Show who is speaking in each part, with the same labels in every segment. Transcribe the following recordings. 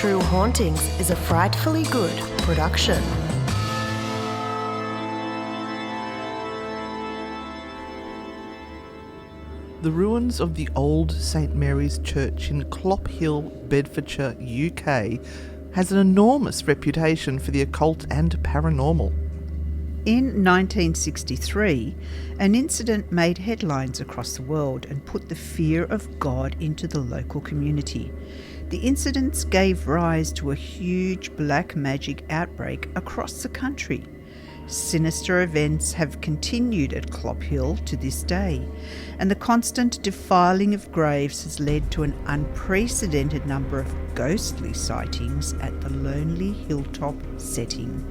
Speaker 1: True Hauntings is a frightfully good production.
Speaker 2: The ruins of the old St Mary's Church in Clophill, Bedfordshire, UK, has an enormous reputation for the occult and paranormal.
Speaker 3: In 1963, an incident made headlines across the world and put the fear of God into the local community. The incidents gave rise to a huge black magic outbreak across the country. Sinister events have continued at Clophill to this day, and the constant defiling of graves has led to an unprecedented number of ghostly sightings at the lonely hilltop setting.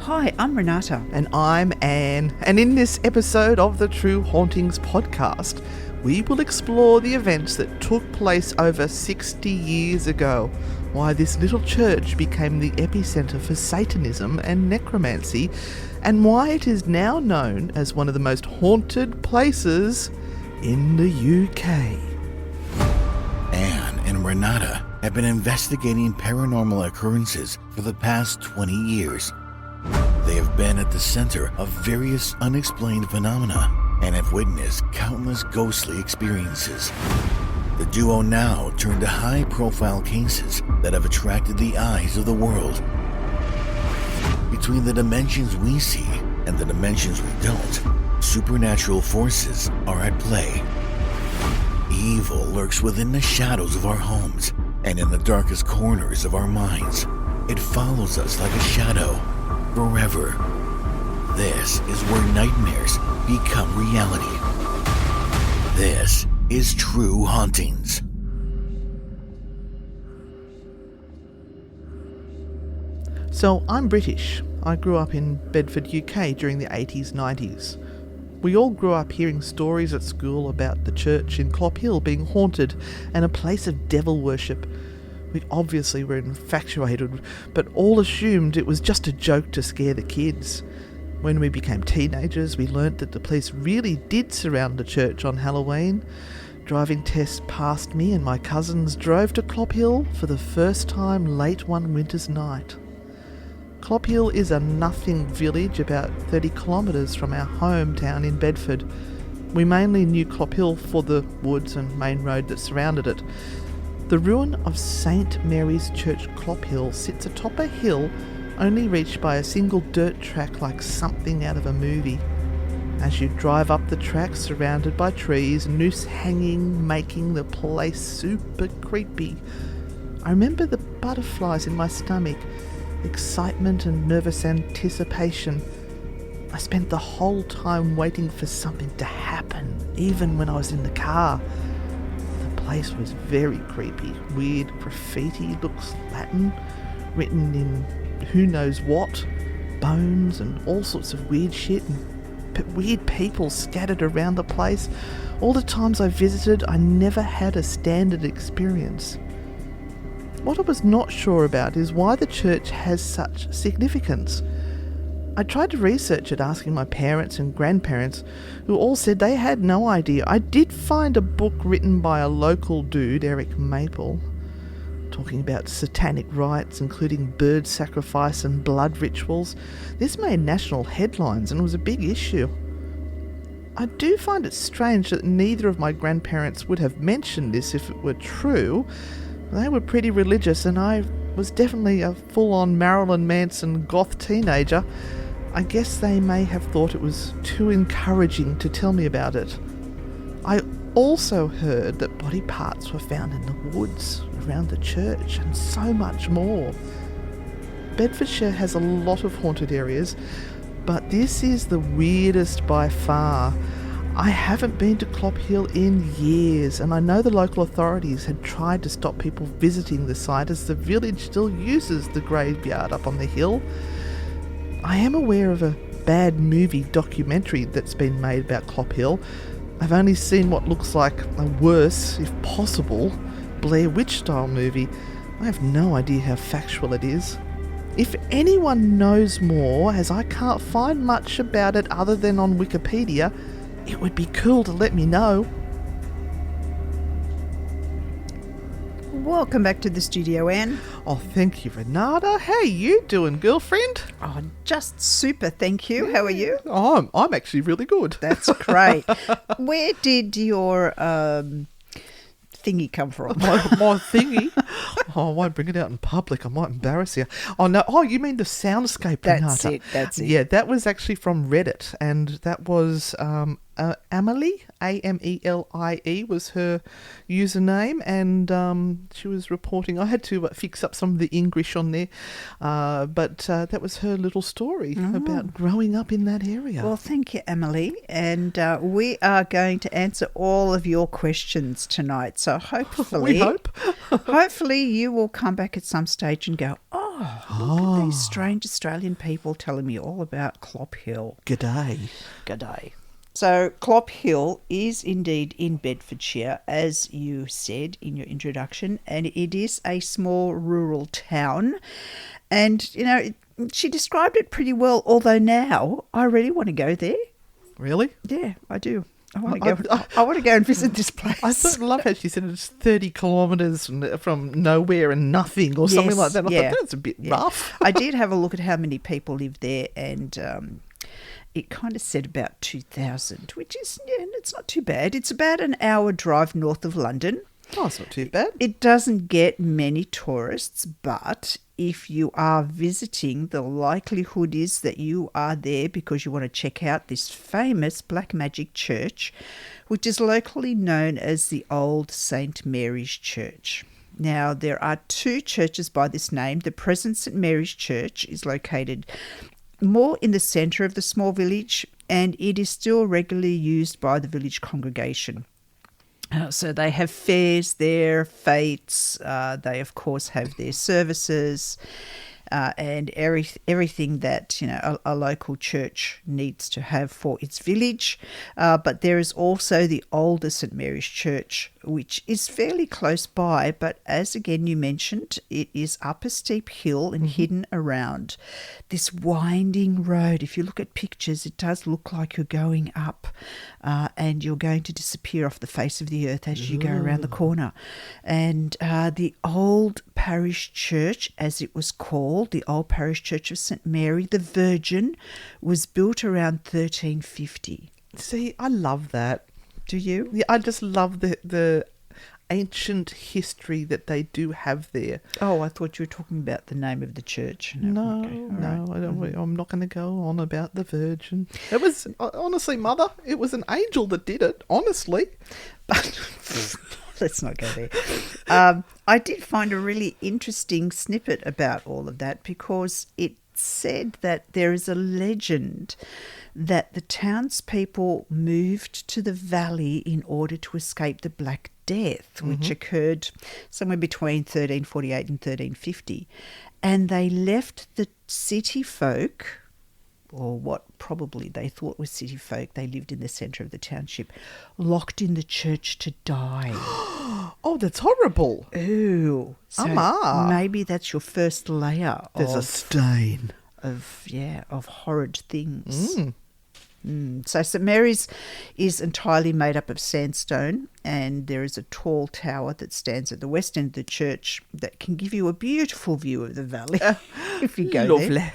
Speaker 3: Hi, I'm Renata.
Speaker 2: And I'm Anne, and in this episode of the True Hauntings podcast, we will explore the events that took place over 60 years ago, why this little church became the epicentre for Satanism and necromancy, and why it is now known as one of the most haunted places in the UK.
Speaker 4: Anne and Renata have been investigating paranormal occurrences for the past 20 years. They have been at the center of various unexplained phenomena and have witnessed countless ghostly experiences. The duo now turn to high-profile cases that have attracted the eyes of the world. Between the dimensions we see and the dimensions we don't, supernatural forces are at play. Evil lurks within the shadows of our homes and in the darkest corners of our minds. It follows us like a shadow, forever. This is where nightmares become reality. This is True Hauntings.
Speaker 2: So, I'm British. I grew up in Bedford, UK during the 80s, 90s. We all grew up hearing stories at school about the church in Clophill being haunted and a place of devil worship. We obviously were infatuated, but all assumed it was just a joke to scare the kids. When we became teenagers, we learnt that the police really did surround the church on Halloween. Driving tests passed me and my cousins drove to Clophill for the first time late one winter's night. Clophill is a nothing village about 30 kilometres from our hometown in Bedford. We mainly knew Clophill for the woods and main road that surrounded it. The ruin of St Mary's Church Clophill sits atop a hill only reached by a single dirt track like something out of a movie. As you drive up the track surrounded by trees, noose hanging, making the place super creepy. I remember the butterflies in my stomach, excitement and nervous anticipation. I spent the whole time waiting for something to happen, even when I was in the car. The place was very creepy. Weird graffiti, looks Latin, written in who knows what, bones and all sorts of weird shit, and weird people scattered around the place. All the times I visited, I never had a standard experience. What I was not sure about is why the church has such significance. I tried to research it, asking my parents and grandparents, who all said they had no idea. I did find a book written by a local dude, Eric Maple, talking about satanic rites, including bird sacrifice and blood rituals. This made national headlines and was a big issue. I do find it strange that neither of my grandparents would have mentioned this if it were true. They were pretty religious, and I was definitely a full-on Marilyn Manson goth teenager. I guess they may have thought it was too encouraging to tell me about it. I also heard that body parts were found in the woods around the church, and so much more. Bedfordshire has a lot of haunted areas, but this is the weirdest by far. I haven't been to Clophill in years, and I know the local authorities had tried to stop people visiting the site as the village still uses the graveyard up on the hill. I am aware of a bad movie documentary that's been made about Clophill. I've only seen what looks like a worse, if possible, Blair Witch style movie. I have no idea how factual it is. If anyone knows more, as I can't find much about it other than on Wikipedia, it would be cool to let me know.
Speaker 3: Welcome back to the studio, Anne.
Speaker 2: Oh, thank you, Renata. How you doing, girlfriend?
Speaker 3: Oh, just super, thank you. How are you?
Speaker 2: Oh, I'm actually really good.
Speaker 3: That's great. Where did your thingy come from?
Speaker 2: My thingy? Oh, I won't bring it out in public. I might embarrass you. Oh, no. Oh, you mean the soundscape, Renata?
Speaker 3: That's it.
Speaker 2: Yeah, that was actually from Reddit, and that was Amelie, Amelie was her username, and she was reporting. I had to fix up some of the English on there, but that was her little story about growing up in that area.
Speaker 3: Well, thank you, Emily. And we are going to answer all of your questions tonight. So hopefully,
Speaker 2: we hope.
Speaker 3: hopefully you will come back at some stage and go, look at these strange Australian people telling me all about Clophill.
Speaker 2: G'day.
Speaker 3: So Clophill is indeed in Bedfordshire, as you said in your introduction, and it is a small rural town. And, you know, she described it pretty well, although now I really want to go there.
Speaker 2: Really?
Speaker 3: Yeah, I do. I want to go and visit this place.
Speaker 2: I love how she said it's 30 kilometres from nowhere and nothing or something like that. I thought that's a bit rough.
Speaker 3: I did have a look at how many people live there, and it kind of said about 2,000, which is, it's not too bad. It's about an hour drive north of London.
Speaker 2: Oh, it's not too bad.
Speaker 3: It doesn't get many tourists, but if you are visiting, the likelihood is that you are there because you want to check out this famous black magic church, which is locally known as the Old St. Mary's Church. Now, there are two churches by this name. The present St. Mary's Church is located more in the centre of the small village, and it is still regularly used by the village congregation. So they have fairs there, fetes, they of course have their services, and everything that, you know, a local church needs to have for its village. But there is also the older St. Mary's Church, which is fairly close by, but as again you mentioned, it is up a steep hill and hidden around this winding road. If you look at pictures, it does look like you're going up, and you're going to disappear off the face of the earth as you go around the corner. And the old parish church, as it was called, the old parish church of St. Mary the Virgin, was built around 1350.
Speaker 2: See, I love that.
Speaker 3: Do you?
Speaker 2: Yeah, I just love the ancient history that they do have there.
Speaker 3: Oh, I thought you were talking about the name of the church.
Speaker 2: No,
Speaker 3: okay.
Speaker 2: no, I don't. I'm not going to go on about the Virgin. It was, honestly, Mother, it was an angel that did it, honestly.
Speaker 3: Let's not go there. I did find a really interesting snippet about all of that, because it said that there is a legend that the townspeople moved to the valley in order to escape the Black Death, which occurred somewhere between 1348 and 1350. And they left the city folk, or what probably they thought was city folk, they lived in the centre of the township, locked in the church to die.
Speaker 2: Oh, that's horrible.
Speaker 3: Ooh. So maybe that's your first layer.
Speaker 2: There's a stain
Speaker 3: of horrid things. So St. Mary's is entirely made up of sandstone, and there is a tall tower that stands at the west end of the church that can give you a beautiful view of the valley if you go there.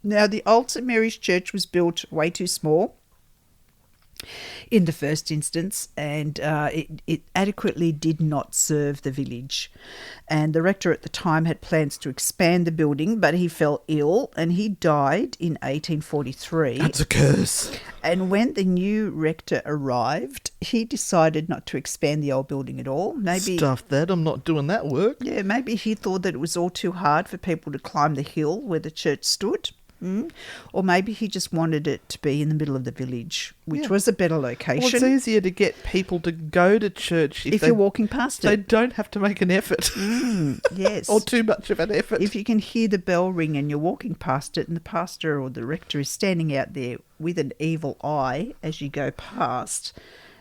Speaker 3: Now, the old St. Mary's Church was built way too small in the first instance, and it adequately did not serve the village. And the rector at the time had plans to expand the building, but he fell ill and he died in 1843.
Speaker 2: That's a curse.
Speaker 3: And when the new rector arrived, he decided not to expand the old building at all. Maybe
Speaker 2: Stuff that, I'm not doing that work.
Speaker 3: Yeah, maybe he thought that it was all too hard for people to climb the hill where the church stood. Or maybe he just wanted it to be in the middle of the village, which was a better location.
Speaker 2: Well, it's easier to get people to go to church
Speaker 3: if you're walking past
Speaker 2: They
Speaker 3: it.
Speaker 2: don't have to make an effort.
Speaker 3: Yes.
Speaker 2: Or too much of an effort.
Speaker 3: If you can hear the bell ring and you're walking past it and the pastor or the rector is standing out there with an evil eye as you go past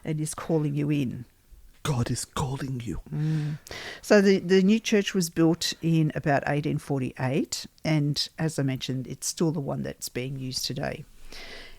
Speaker 3: and is calling you in.
Speaker 2: God is calling you.
Speaker 3: So the new church was built in about 1848, and as I mentioned, it's still the one that's being used today.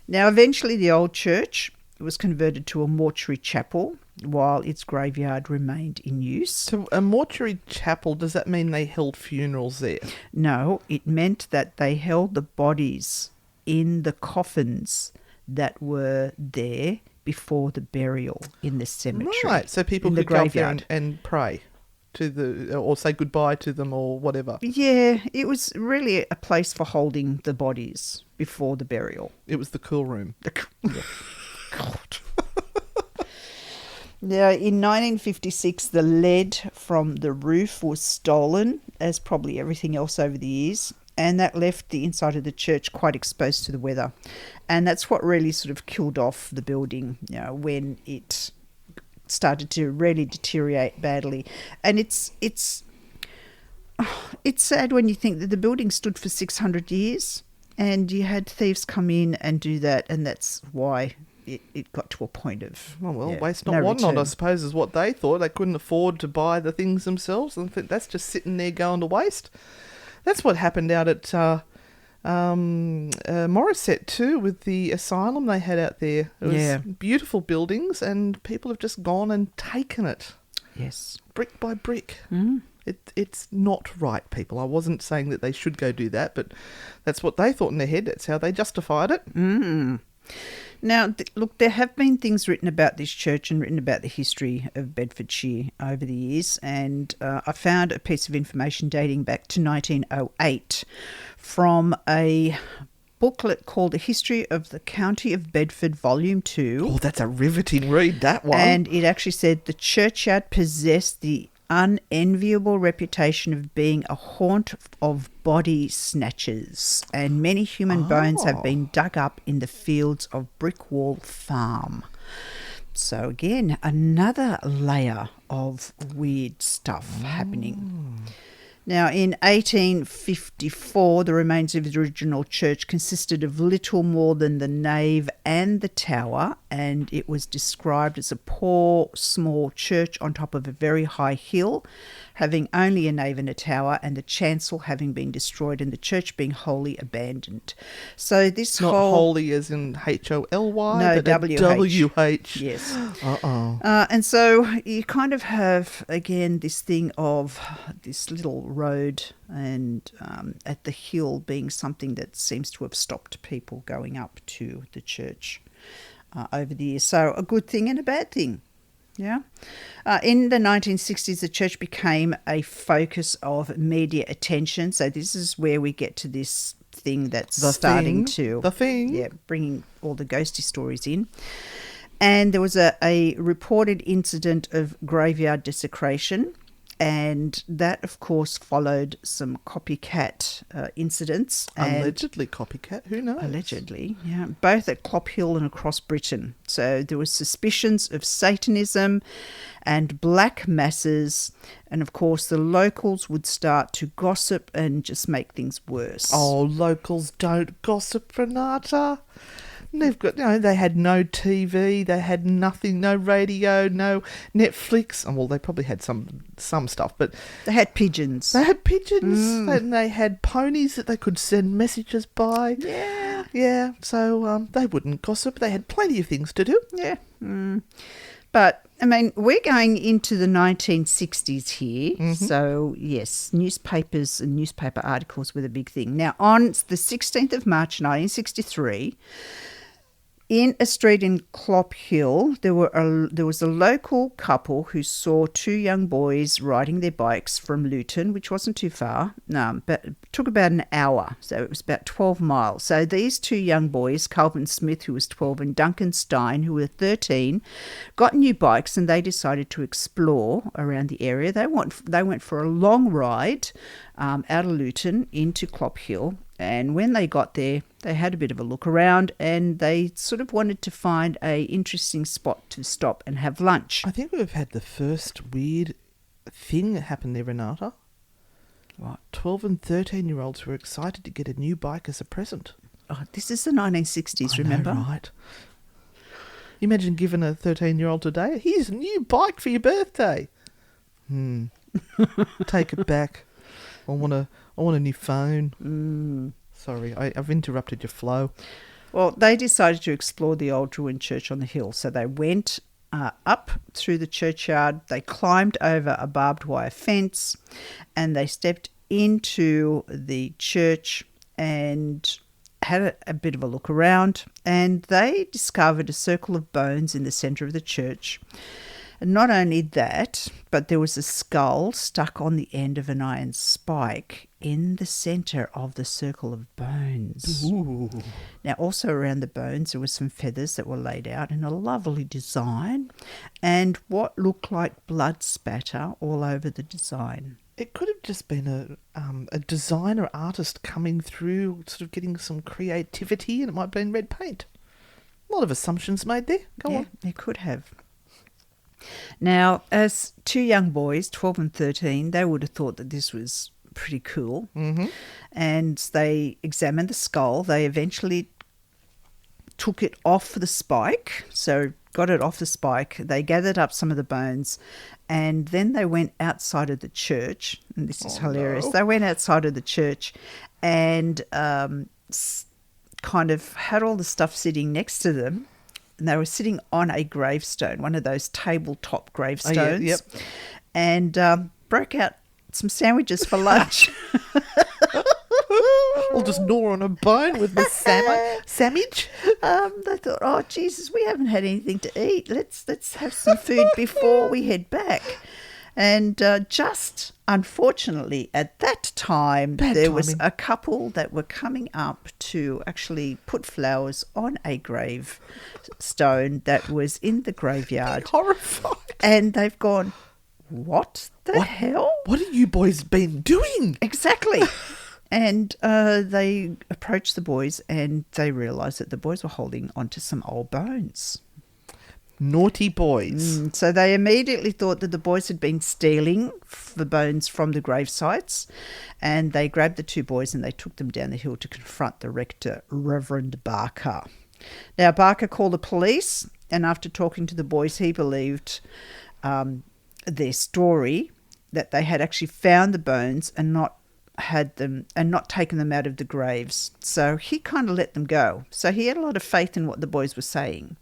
Speaker 3: Now, eventually the old church was converted to a mortuary chapel, while its graveyard remained in use.
Speaker 2: So a mortuary chapel, does that mean they held funerals there?
Speaker 3: No, it meant that they held the bodies in the coffins that were there before the burial in the cemetery.
Speaker 2: Right, so people
Speaker 3: in the
Speaker 2: could go up there
Speaker 3: graveyard.
Speaker 2: and pray to or say goodbye to them or whatever.
Speaker 3: Yeah, it was really a place for holding the bodies before the burial.
Speaker 2: It was the cool room.
Speaker 3: God. Now, in 1956, the lead from the roof was stolen, as probably everything else over the years, and that left the inside of the church quite exposed to the weather. And that's what really sort of killed off the building, when it started to really deteriorate badly. And it's sad when you think that the building stood for 600 years and you had thieves come in and do that, and that's why it got to a point of
Speaker 2: waste not,
Speaker 3: no
Speaker 2: want not, I
Speaker 3: return.
Speaker 2: suppose, is what they thought. They couldn't afford to buy the things themselves, and think that's just sitting there going to waste. That's what happened out at Morisset too, with the asylum they had out there. It was beautiful buildings, and people have just gone and taken it.
Speaker 3: Yes.
Speaker 2: Brick by brick.
Speaker 3: Mm.
Speaker 2: It's not right, people. I wasn't saying that they should go do that, but that's what they thought in their head. That's how they justified it.
Speaker 3: Mm. Now, look, there have been things written about this church and written about the history of Bedfordshire over the years, and I found a piece of information dating back to 1908 from a booklet called The History of the County of Bedford, Volume 2.
Speaker 2: Oh, that's a riveting read, that one.
Speaker 3: And it actually said the churchyard possessed the unenviable reputation of being a haunt of body snatchers, and many human bones have been dug up in the fields of Brickwall Farm. So again, another layer of weird stuff happening. Now, in 1854, the remains of the original church consisted of little more than the nave and the tower, and it was described as a poor, small church on top of a very high hill, having only a nave and a tower, and the chancel having been destroyed and the church being wholly abandoned. So this
Speaker 2: Not
Speaker 3: whole...
Speaker 2: holy as in H-O-L-Y,
Speaker 3: No,
Speaker 2: but
Speaker 3: W-H.
Speaker 2: W-H.
Speaker 3: Yes.
Speaker 2: Uh-oh.
Speaker 3: And so you kind of have, again, this thing of this little road and at the hill being something that seems to have stopped people going up to the church over the years. So a good thing and a bad thing. Yeah. In the 1960s, the church became a focus of media attention. So this is where we get to this thing that's starting to...
Speaker 2: The thing.
Speaker 3: Yeah, bringing all the ghosty stories in. And there was a reported incident of graveyard desecration, and that, of course, followed some copycat incidents.
Speaker 2: Allegedly copycat, who knows?
Speaker 3: Allegedly, yeah. Both at Clophill and across Britain. So there were suspicions of Satanism and black masses, and of course the locals would start to gossip and just make things worse.
Speaker 2: Oh, locals don't gossip, Renata. They've got, they had no TV, they had nothing, no radio, no Netflix. Oh, well, they probably had some stuff, but...
Speaker 3: They had pigeons.
Speaker 2: They had pigeons, and they had ponies that they could send messages by.
Speaker 3: Yeah.
Speaker 2: Yeah, so they wouldn't gossip. They had plenty of things to do.
Speaker 3: Yeah. But, I mean, we're going into the 1960s here. Mm-hmm. So, yes, newspapers and newspaper articles were the big thing. Now, on the 16th of March 1963... in a street in Clophill, there was a local couple who saw two young boys riding their bikes from Luton, which wasn't too far, but it took about an hour, so it was about 12 miles. So these two young boys, Calvin Smith, who was 12, and Duncan Stein, who were 13, got new bikes and they decided to explore around the area. They went for a long ride out of Luton into Clophill. And when they got there, they had a bit of a look around and they sort of wanted to find a interesting spot to stop and have lunch.
Speaker 2: I think we've had the first weird thing that happened there, Renata.
Speaker 3: What?
Speaker 2: 12 and 13-year-olds were excited to get a new bike as a present.
Speaker 3: Oh, this is the 1960s, remember?
Speaker 2: Know, right. You imagine giving a 13-year-old today, here's a new bike for your birthday. Take it back. I want a new phone. Sorry, I've interrupted your flow.
Speaker 3: Well, they decided to explore the old ruined church on the hill. So they went up through the churchyard. They climbed over a barbed wire fence and they stepped into the church and had a bit of a look around, and they discovered a circle of bones in the centre of the church. And not only that, but there was a skull stuck on the end of an iron spike in the centre of the circle of bones.
Speaker 2: Ooh.
Speaker 3: Now, also around the bones, there were some feathers that were laid out in a lovely design and what looked like blood spatter all over the design.
Speaker 2: It could have just been a designer artist coming through, sort of getting some creativity, and it might have been red paint. A lot of assumptions made there. Go on.
Speaker 3: It could have. Now, as two young boys, 12 and 13, they would have thought that this was pretty cool.
Speaker 2: Mm-hmm.
Speaker 3: And they examined the skull. They eventually took it off the spike, so got it off the spike. They gathered up some of the bones, and then they went outside of the church. And this is hilarious.
Speaker 2: No.
Speaker 3: They went outside of the church and kind of had all the stuff sitting next to them. And they were sitting on a gravestone, one of those tabletop gravestones.
Speaker 2: Oh, yeah, yep.
Speaker 3: And broke out some sandwiches for lunch.
Speaker 2: I'll just gnaw on a bone with my sandwich.
Speaker 3: They thought, oh, Jesus, we haven't had anything to eat. Let's have some food before we head back. And just unfortunately at that time, there was a couple that were coming up to actually put flowers on a gravestone that was in the graveyard.
Speaker 2: Horrified.
Speaker 3: And they've gone, what the hell?
Speaker 2: What have you boys been doing?
Speaker 3: Exactly. And they approached the boys and they realised that the boys were holding onto some old bones.
Speaker 2: Naughty boys.
Speaker 3: So they immediately thought that the boys had been stealing the bones from the grave sites, and they grabbed the two boys and they took them down the hill to confront the rector, Reverend Barker. Now, Barker called the police, and after talking to the boys, he believed their story, that they had actually found the bones and not taken them out of the graves. So he kind of let them go. So he had a lot of faith in what the boys were saying.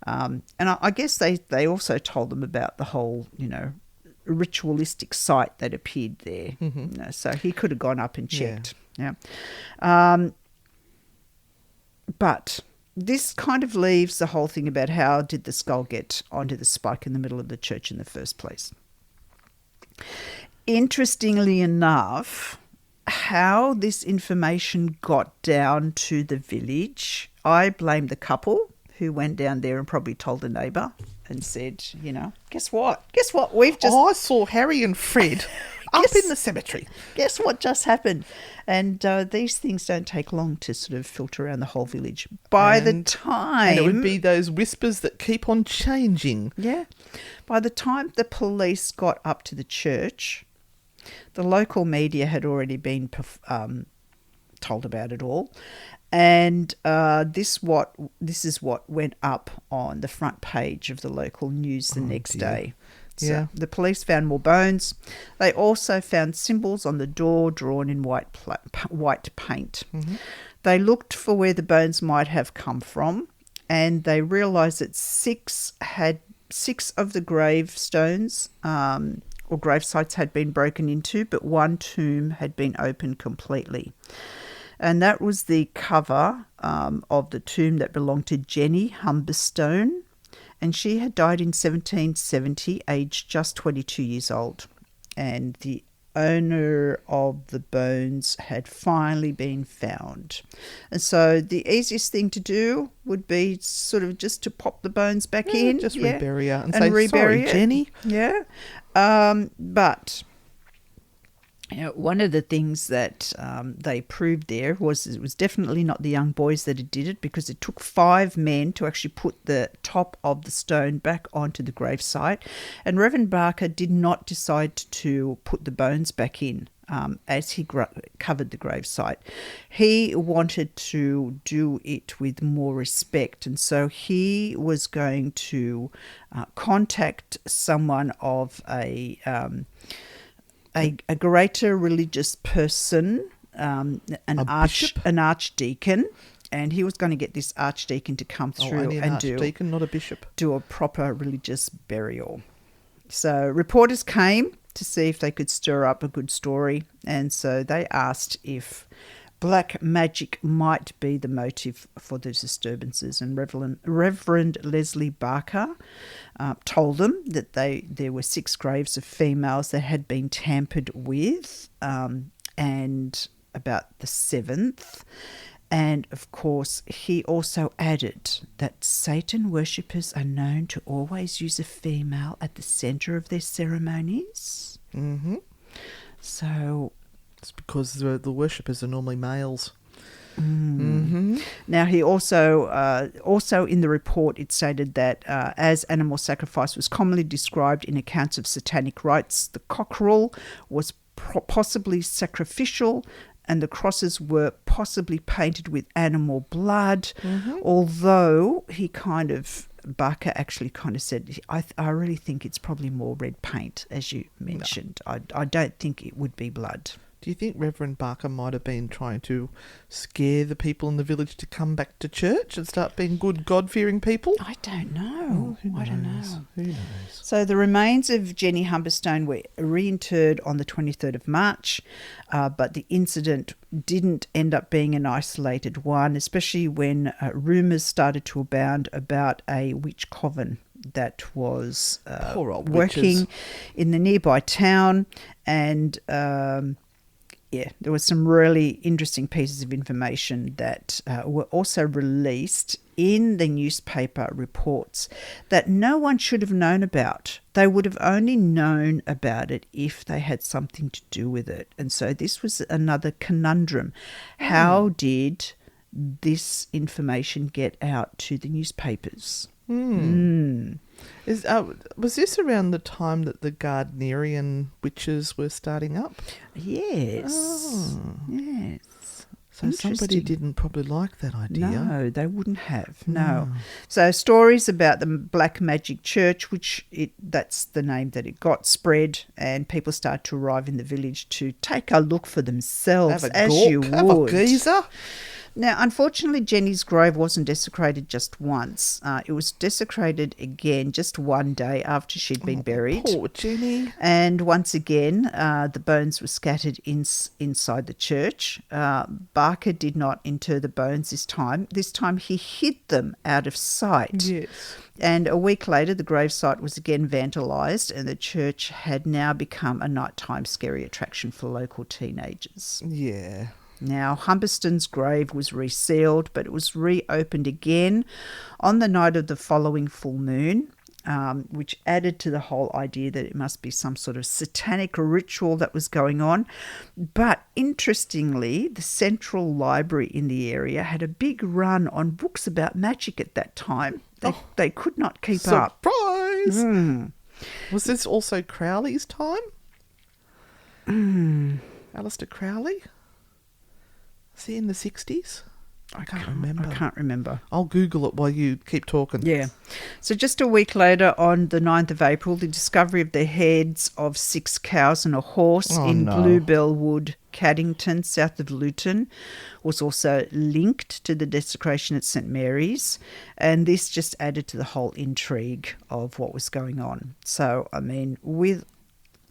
Speaker 3: And I guess they also told them about the whole, ritualistic site that appeared there.
Speaker 2: Mm-hmm.
Speaker 3: So he could have gone up and checked. Yeah. But this kind of leaves the whole thing about how did the skull get onto the spike in the middle of the church in the first place. Interestingly enough, how this information got down to the village, I blame the couple who went down there and probably told a neighbour and said, guess what? We've just...
Speaker 2: I saw Harry and Fred up in the cemetery.
Speaker 3: Guess what just happened? And these things don't take long to sort of filter around the whole village. And it would be
Speaker 2: those whispers that keep on changing.
Speaker 3: Yeah. By the time the police got up to the church, the local media had already been told about it all. And this is what went up on the front page of the local news the next day. So the police found more bones. They also found symbols on the door drawn in white paint. Mm-hmm. They looked for where the bones might have come from, and they realised that six of the gravestones or grave sites had been broken into, but one tomb had been opened completely. And that was the cover of the tomb that belonged to Jenny Humberstone. And she had died in 1770, aged just 22 years old. And the owner of the bones had finally been found. And so the easiest thing to do would be sort of just to pop the bones back in.
Speaker 2: Just rebury her and say,
Speaker 3: rebury
Speaker 2: sorry,
Speaker 3: it.
Speaker 2: Jenny.
Speaker 3: Yeah. But... one of the things that they proved there was it was definitely not the young boys that had did it, because it took 5 men to actually put the top of the stone back onto the gravesite. And Reverend Barker did not decide to put the bones back in as he covered the gravesite. He wanted to do it with more respect, and so he was going to contact someone of a greater religious person, an archdeacon, and he was going to get this archdeacon to come through
Speaker 2: only an
Speaker 3: and
Speaker 2: archdeacon, not a bishop.
Speaker 3: do a proper religious burial. So reporters came to see if they could stir up a good story, and so they asked if black magic might be the motive for the disturbances, and Reverend Leslie Barker told them that there were 6 graves of females that had been tampered with, and about the 7th. And, of course, he also added that Satan worshippers are known to always use a female at the centre of their ceremonies.
Speaker 2: Mm-hmm.
Speaker 3: So...
Speaker 2: It's because the worshippers are normally males.
Speaker 3: Mm-hmm. Now, he also in the report, it stated that as animal sacrifice was commonly described in accounts of satanic rites, the cockerel was possibly sacrificial, and the crosses were possibly painted with animal blood, although Barker actually kind of said, I really think it's probably more red paint, as you mentioned. No. I don't think it would be blood.
Speaker 2: Do you think Reverend Barker might have been trying to scare the people in the village to come back to church and start being good, God-fearing people?
Speaker 3: I don't know. I don't know.
Speaker 2: Who knows?
Speaker 3: So the remains of Jenny Humberstone were reinterred on the 23rd of March, but the incident didn't end up being an isolated one, especially when rumours started to abound about a witch coven that was working
Speaker 2: witches
Speaker 3: in the nearby town, and... there was some really interesting pieces of information that were also released in the newspaper reports that no one should have known about. They would have only known about it if they had something to do with it. And so this was another conundrum. How did this information get out to the newspapers?
Speaker 2: Was this around the time that the Gardnerian witches were starting up?
Speaker 3: Yes.
Speaker 2: Oh.
Speaker 3: Yes.
Speaker 2: So somebody didn't probably like that idea.
Speaker 3: No, they wouldn't have. No. So stories about the Black Magic Church, that's the name that it got, spread, and people started to arrive in the village to take a look for themselves, you would.
Speaker 2: Have a geezer.
Speaker 3: Now, unfortunately, Jenny's grave wasn't desecrated just once. It was desecrated again just one day after she'd been buried.
Speaker 2: Poor Jenny.
Speaker 3: And once again, the bones were scattered inside the church. Barker did not inter the bones this time. This time he hid them out of sight.
Speaker 2: Yes.
Speaker 3: And a week later, the gravesite was again vandalised, and the church had now become a nighttime scary attraction for local teenagers.
Speaker 2: Yeah.
Speaker 3: Now, Humberstone's grave was resealed, but it was reopened again on the night of the following full moon, which added to the whole idea that it must be some sort of satanic ritual that was going on. But interestingly, the Central Library in the area had a big run on books about magic at that time. They could not keep up.
Speaker 2: Surprise! Was this also Crowley's time? Aleister Crowley? Was he in the 60s? I can't remember. I'll Google it while you keep talking.
Speaker 3: Yeah. So just a week later, on the 9th of April, the discovery of the heads of 6 cows and a horse in Bluebell Wood, Caddington, south of Luton, was also linked to the desecration at St Mary's. And this just added to the whole intrigue of what was going on. So, I mean, with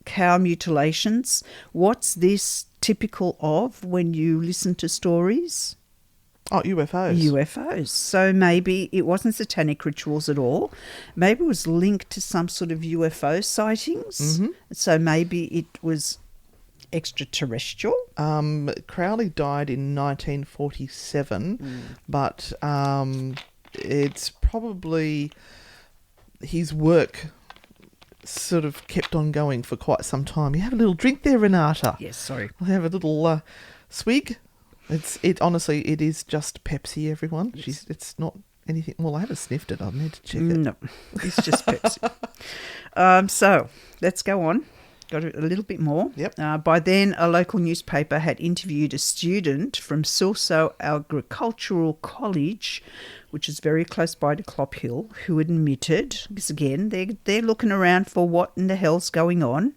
Speaker 3: cow mutilations, what's this typical of when you listen to stories?
Speaker 2: Oh, UFOs.
Speaker 3: UFOs. So maybe it wasn't satanic rituals at all. Maybe it was linked to some sort of UFO sightings. So maybe it was extraterrestrial.
Speaker 2: Crowley died in 1947, but it's probably his work sort of kept on going for quite some time. You have a little drink there, Renata.
Speaker 3: Yes, sorry.
Speaker 2: We'll have a little swig. Honestly, it is just Pepsi, everyone.
Speaker 3: Yes.
Speaker 2: It's not anything. Well, I haven't sniffed it. I need to check it.
Speaker 3: No, it's just Pepsi. So let's go on. Got a little bit more.
Speaker 2: Yep.
Speaker 3: By then, a local newspaper had interviewed a student from Silsoe Agricultural College, which is very close by to Clophill, who admitted, because again, they're looking around for what in the hell's going on.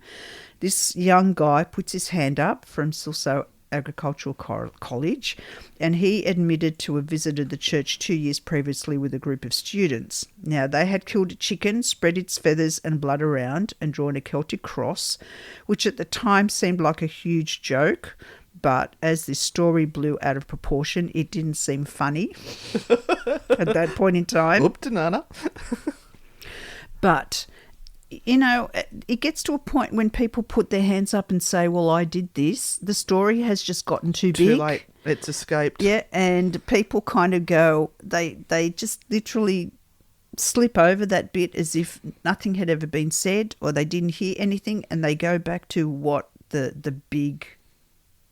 Speaker 3: This young guy puts his hand up from Silsoe Agricultural College, and he admitted to have visited the church 2 years previously with a group of students. Now, they had killed a chicken, spread its feathers and blood around, and drawn a Celtic cross, which at the time seemed like a huge joke. But as this story blew out of proportion, it didn't seem funny at that point in time.
Speaker 2: Oop, banana.
Speaker 3: But, you know, it gets to a point when people put their hands up and say, well, I did this. The story has just gotten too big.
Speaker 2: Too late. It's escaped.
Speaker 3: Yeah, and people kind of go, they just literally slip over that bit as if nothing had ever been said or they didn't hear anything, and they go back to what the big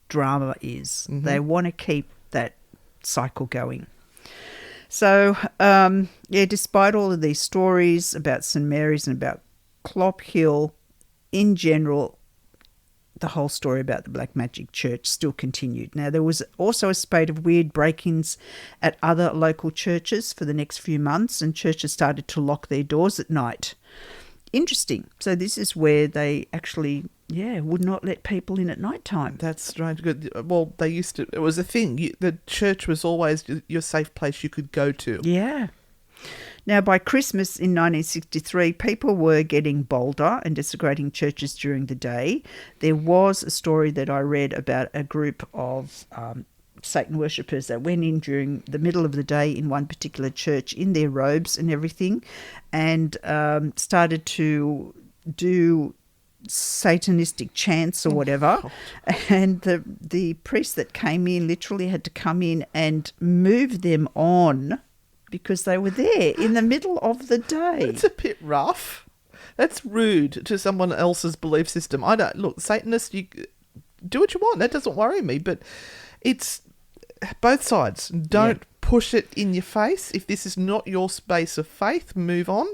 Speaker 3: drama is.
Speaker 2: Mm-hmm.
Speaker 3: They want to keep that cycle going. So, despite all of these stories about St Mary's and about Clophill, in general, the whole story about the Black Magic Church still continued. Now, there was also a spate of weird break-ins at other local churches for the next few months, and churches started to lock their doors at night. Interesting. So this is where they actually, would not let people in at night time.
Speaker 2: That's strange. Good. Well, they used to. It was a thing. The church was always your safe place you could go to.
Speaker 3: Yeah. Now, by Christmas in 1963, people were getting bolder and desecrating churches during the day. There was a story that I read about a group of Satan worshippers that went in during the middle of the day in one particular church in their robes and everything, and started to do satanistic chants or whatever. And the priest that came in literally had to come in and move them on because they were there in the middle of the day.
Speaker 2: It's a bit rough. That's rude to someone else's belief system. I don't look, Satanists, you do what you want. That doesn't worry me, but it's both sides. Don't push it in your face. If this is not your space of faith, move on,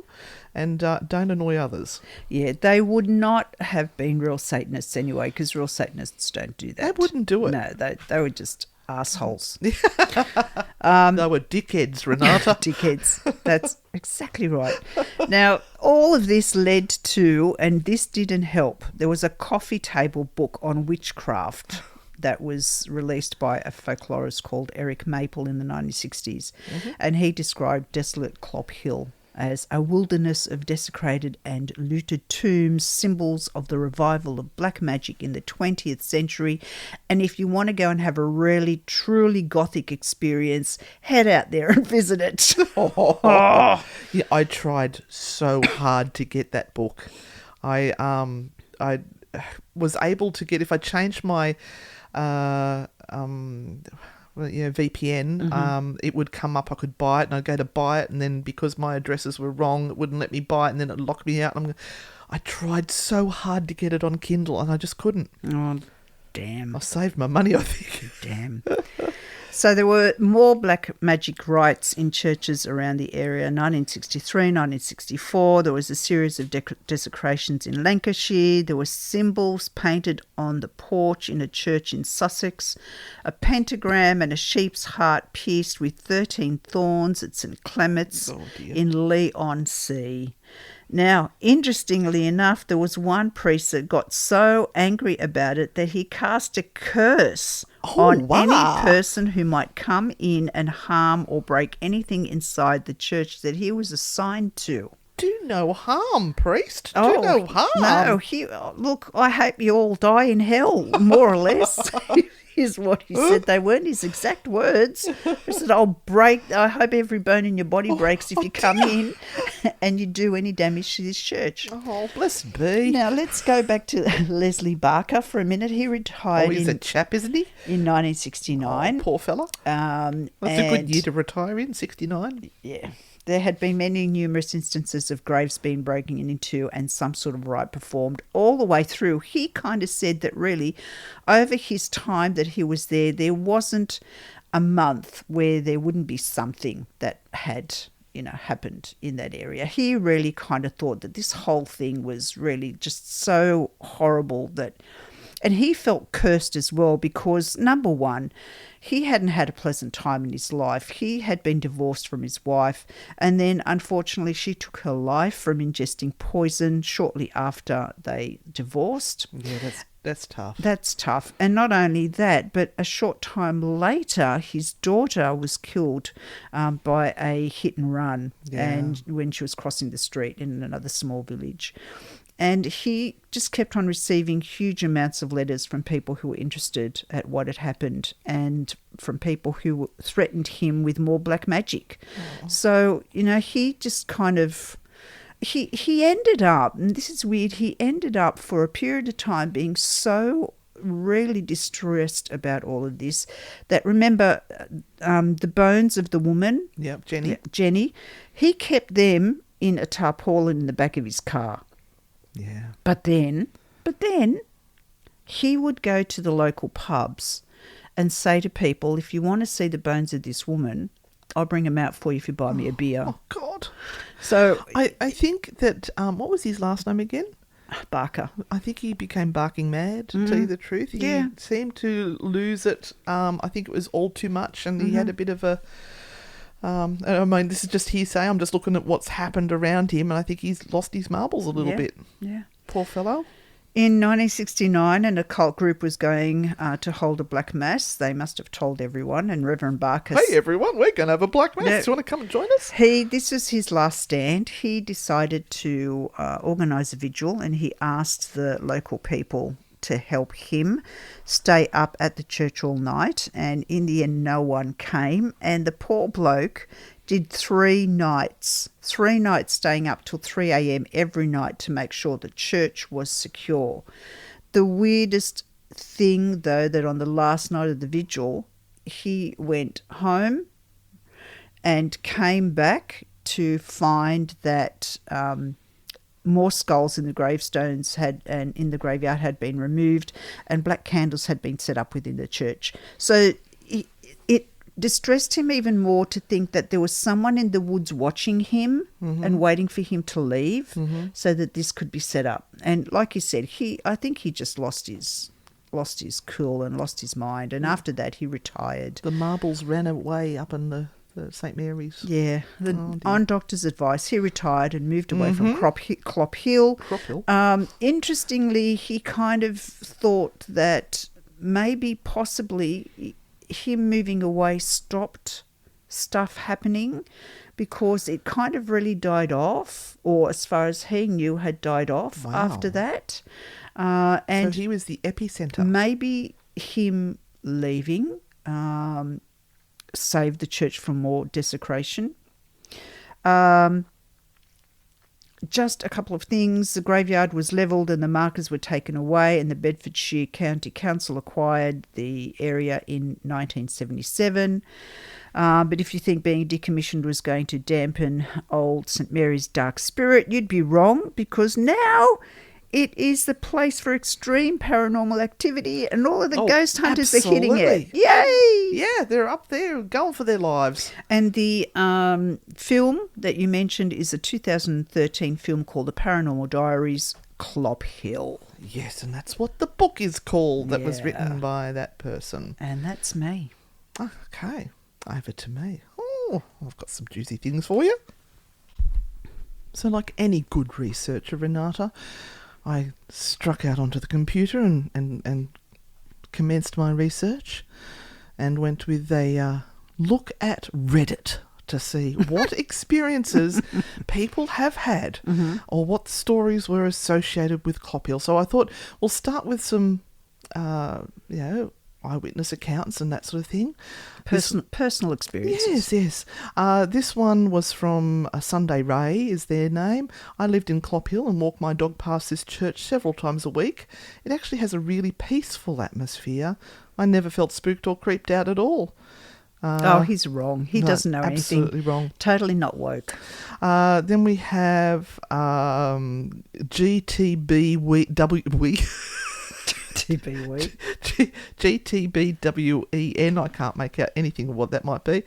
Speaker 2: and don't annoy others.
Speaker 3: Yeah, they would not have been real Satanists anyway, because real Satanists don't do that.
Speaker 2: They wouldn't do it.
Speaker 3: No, they were just assholes.
Speaker 2: They were dickheads, Renata.
Speaker 3: Dickheads. That's exactly right. Now, all of this led to, and this didn't help, there was a coffee table book on witchcraft that was released by a folklorist called Eric Maple in the 1960s. Mm-hmm. And he described desolate Clophill as a wilderness of desecrated and looted tombs, symbols of the revival of black magic in the 20th century. And if you want to go and have a really, truly gothic experience, head out there and visit it.
Speaker 2: Yeah, I tried so hard to get that book. I was able to get, if I changed my VPN, it would come up, I could buy it, and I'd go to buy it, and then because my addresses were wrong, it wouldn't let me buy it, and then it locked me out. I tried so hard to get it on Kindle, and I just couldn't.
Speaker 3: Oh, damn.
Speaker 2: I saved my money, I think.
Speaker 3: Damn. So there were more black magic rites in churches around the area. 1963, 1964, there was a series of desecrations in Lancashire. There were symbols painted on the porch in a church in Sussex, a pentagram and a sheep's heart pierced with 13 thorns at St Clement's in Leigh-on-Sea. Now, interestingly enough, there was one priest that got so angry about it that he cast a curse on any person who might come in and harm or break anything inside the church that he was assigned to.
Speaker 2: Do no harm, priest. Do no harm.
Speaker 3: No, look, I hope you all die in hell, more or less. Is what he said. They weren't his exact words. He said, I hope every bone in your body breaks if you come in and you do any damage to this church.
Speaker 2: Oh, blessed be.
Speaker 3: Now, let's go back to Leslie Barker for a minute. He retired
Speaker 2: he's a chap, isn't he?
Speaker 3: In 1969.
Speaker 2: Oh, poor fella. That's a good year to retire in, 69.
Speaker 3: Yeah. There had been numerous instances of graves being broken into and some sort of rite performed all the way through. He kind of said that really over his time that he was there wasn't a month where there wouldn't be something that had, happened in that area. He really kind of thought that this whole thing was really just so horrible and he felt cursed as well because, number one, he hadn't had a pleasant time in his life. He had been divorced from his wife, and then, unfortunately, she took her life from ingesting poison shortly after they divorced.
Speaker 2: Yeah, That's tough.
Speaker 3: That's tough. And not only that, but a short time later, his daughter was killed by a hit and run, and when she was crossing the street in another small village. And he just kept on receiving huge amounts of letters from people who were interested at what had happened, and from people who threatened him with more black magic. Oh. So, he just kind of... He ended up, and this is weird, he ended up for a period of time being so really distressed about all of this that, remember, the bones of the woman?
Speaker 2: Yep, Jenny.
Speaker 3: Jenny. He kept them in a tarpaulin in the back of his car.
Speaker 2: Yeah.
Speaker 3: But then he would go to the local pubs and say to people, if you want to see the bones of this woman, I'll bring them out for you if you buy me a beer.
Speaker 2: Oh, God.
Speaker 3: So
Speaker 2: I think that, what was his last name again?
Speaker 3: Barker.
Speaker 2: I think he became barking mad, to tell you the truth. He seemed to lose it. I think it was all too much, and he had a bit of a... I mean, this is just hearsay. I'm just looking at what's happened around him, and I think he's lost his marbles a little bit. Yeah. Poor fellow.
Speaker 3: In 1969, an occult group was going to hold a black mass. They must have told everyone, and Reverend Barker...
Speaker 2: Hey, everyone, we're going to have a black mass. Do you want to come and join us?
Speaker 3: This was his last stand. He decided to organise a vigil, and he asked the local people to help him stay up at the church all night, and in the end no one came, and the poor bloke did 3 nights staying up till 3 a.m. every night to make sure the church was secure. The weirdest thing, though, that on the last night of the vigil, he went home and came back to find that more skulls in the gravestones and in the graveyard had been removed, and black candles had been set up within the church. So it distressed him even more to think that there was someone in the woods watching him and waiting for him to leave so that this could be set up. And like you said, I think he just lost his cool and lost his mind, and after that he retired.
Speaker 2: The marbles ran away up in the St. Mary's.
Speaker 3: Yeah. On doctor's advice, he retired and moved away from Clophill. Interestingly, he kind of thought that possibly him moving away stopped stuff happening, because it kind of really died off, or as far as he knew had died off after that. And
Speaker 2: so he was the epicenter.
Speaker 3: Maybe him leaving saved the church from more desecration. Just a couple of things. The graveyard was levelled and the markers were taken away, and the Bedfordshire County Council acquired the area in 1977. But if you think being decommissioned was going to dampen old St Mary's dark spirit, you'd be wrong, because now it is the place for extreme paranormal activity, and all of the ghost hunters are hitting it. Yay!
Speaker 2: Yeah, they're up there going for their lives.
Speaker 3: And the film that you mentioned is a 2013 film called The Paranormal Diaries, Clophill.
Speaker 2: Yes, and that's what the book is called that was written by that person.
Speaker 3: And that's me.
Speaker 2: Okay, over to me. Oh, I've got some juicy things for you. So like any good researcher, Renata, I struck out onto the computer and commenced my research, and went with a look at Reddit to see what experiences people have had or what stories were associated with Clophill. So I thought we'll start with some, eyewitness accounts and that sort of thing.
Speaker 3: Personal experiences.
Speaker 2: Yes. This one was from Sunday Ray is their name. I lived in Clophill and walked my dog past this church several times a week. It actually has a really peaceful atmosphere. I never felt spooked or creeped out at all.
Speaker 3: He's wrong. He doesn't know anything.
Speaker 2: Absolutely wrong.
Speaker 3: Totally not woke.
Speaker 2: Then we have GTBWEN. I can't make out anything of what that might be.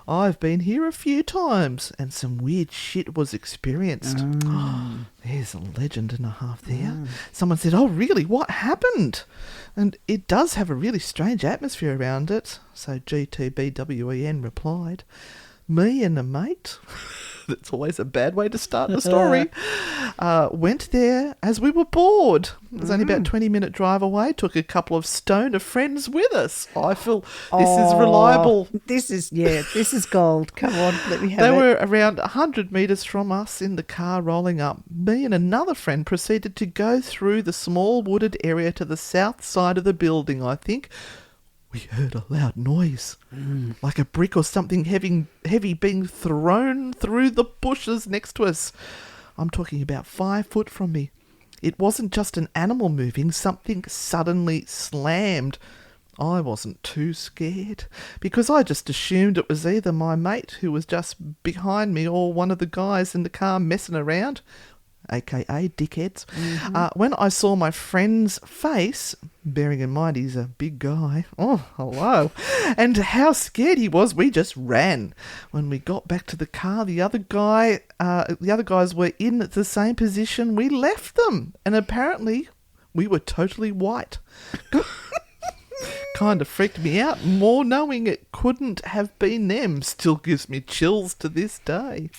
Speaker 2: I've been here a few times and some weird shit was experienced. There's a legend and a half there. Someone said, oh really, what happened? And it does have a really strange atmosphere around it. So GTBWEN replied, me and a mate That's always a bad way to start the story. Went there as we were bored. It was only about a 20-minute drive away. Took a couple of stoner friends with us. I feel this is reliable.
Speaker 3: This is gold. Come on, let me have
Speaker 2: They
Speaker 3: it.
Speaker 2: were around 100 metres from us in the car rolling up. Me and another friend proceeded to go through the small wooded area to the south side of the building, I think. We heard a loud noise, like a brick or something heavy being thrown through the bushes next to us. I'm talking about 5 foot from me. It wasn't just an animal moving, something suddenly slammed. I wasn't too scared, because I just assumed it was either my mate who was just behind me or one of the guys in the car messing around, aka dickheads. When I saw my friend's face, bearing in mind he's a big guy, oh, hello, and how scared he was, we just ran. When we got back to the car, the other guys were in the same position. We left them, and apparently we were totally white. Kind of freaked me out more knowing it couldn't have been them. Still gives me chills to this day.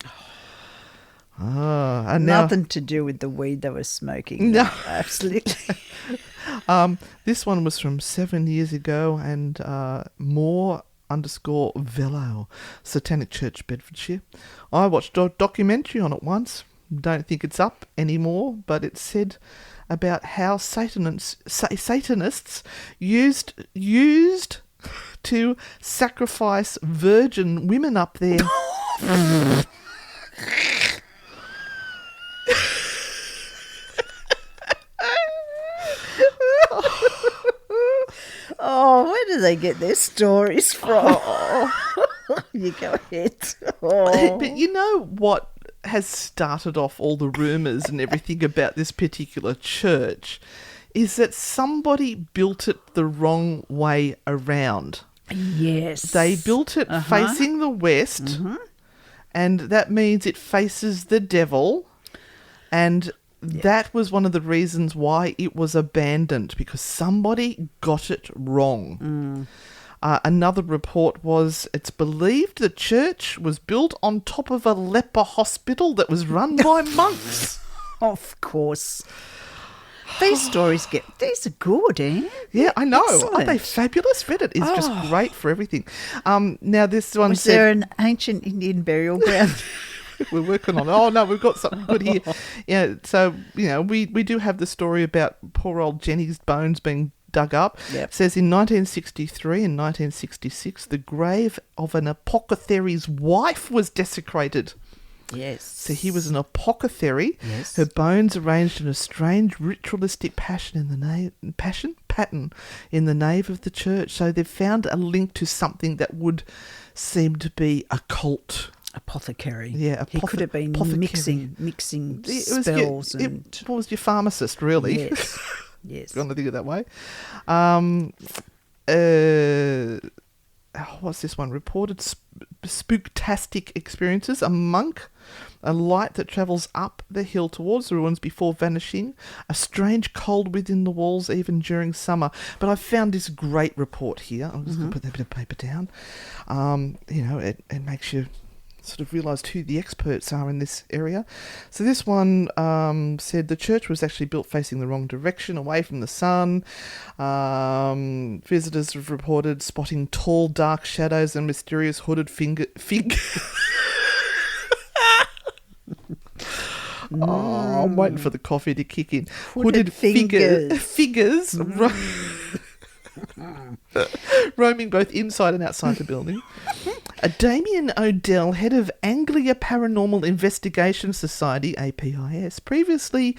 Speaker 2: And
Speaker 3: Nothing to do with the weed they were smoking.
Speaker 2: No.
Speaker 3: Absolutely.
Speaker 2: This one was from 7 years ago, and more_Velo, Satanic Church, Bedfordshire. I watched a documentary on it once. Don't think it's up anymore, but it said about how Satanists used to sacrifice virgin women up there.
Speaker 3: Oh, where do they get their stories from? You go ahead. Oh.
Speaker 2: But you know what has started off all the rumours and everything about this particular church is that somebody built it the wrong way around.
Speaker 3: Yes.
Speaker 2: They built it facing the west, and that means it faces the devil, and that was one of the reasons why it was abandoned, because somebody got it wrong. Another report was it's believed the church was built on top of a leper hospital that was run by monks.
Speaker 3: Of course. These stories these are good, eh?
Speaker 2: Yeah, I know.
Speaker 3: Excellent.
Speaker 2: Aren't they fabulous? Reddit is just great for everything. Now this one
Speaker 3: Was there an ancient Indian burial ground?
Speaker 2: we're working on it. Oh no, we've got something good here. Yeah, so we do have the story about poor old Jenny's bones being dug up.
Speaker 3: Yep.
Speaker 2: It says in 1963 and 1966, the grave of an apothecary's wife was desecrated.
Speaker 3: Yes.
Speaker 2: So he was an apothecary.
Speaker 3: Yes.
Speaker 2: Her bones arranged in a strange ritualistic pattern in the nave of the church. So they've found a link to something that would seem to be occult.
Speaker 3: Apothecary.
Speaker 2: Yeah,
Speaker 3: he could have been mixing spells.
Speaker 2: What was your pharmacist, really?
Speaker 3: Yes. Yes.
Speaker 2: If you want to think of it that way. What's this one? Reported spooktastic experiences. A monk, a light that travels up the hill towards the ruins before vanishing, a strange cold within the walls even during summer. But I found this great report here. I'm just going to put that bit of paper down. It makes you sort of realised who the experts are in this area. So this one said the church was actually built facing the wrong direction, away from the sun. Visitors have reported spotting tall, dark shadows and mysterious hooded figures. I'm waiting for the coffee to kick in.
Speaker 3: Hooded figures.
Speaker 2: Figures roaming both inside and outside the building. Damien Odell, head of Anglia Paranormal Investigation Society, APIS, previously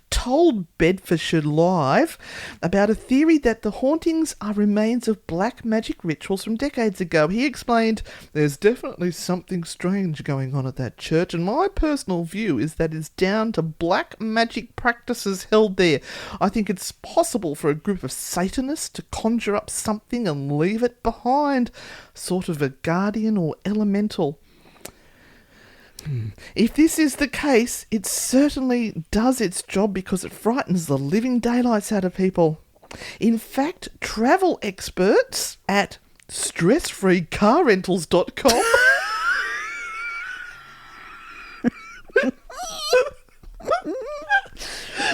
Speaker 2: told Bedfordshire Live about a theory that the hauntings are remains of black magic rituals from decades ago. He explained, there's definitely something strange going on at that church, and my personal view is that it's down to black magic practices held there. I think it's possible for a group of Satanists to conjure up something and leave it behind, sort of a guardian or elemental. If this is the case, it certainly does its job because it frightens the living daylights out of people. In fact, travel experts at stressfreecarrentals.com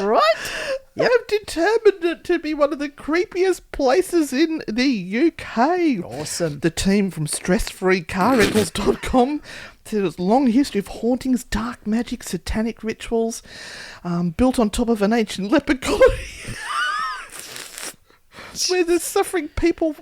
Speaker 3: right.
Speaker 2: have determined it to be one of the creepiest places in the UK.
Speaker 3: Awesome.
Speaker 2: The team from stressfreecarrentals.com said it's a long history of hauntings, dark magic, satanic rituals, built on top of an ancient leper colony. Where there's suffering people,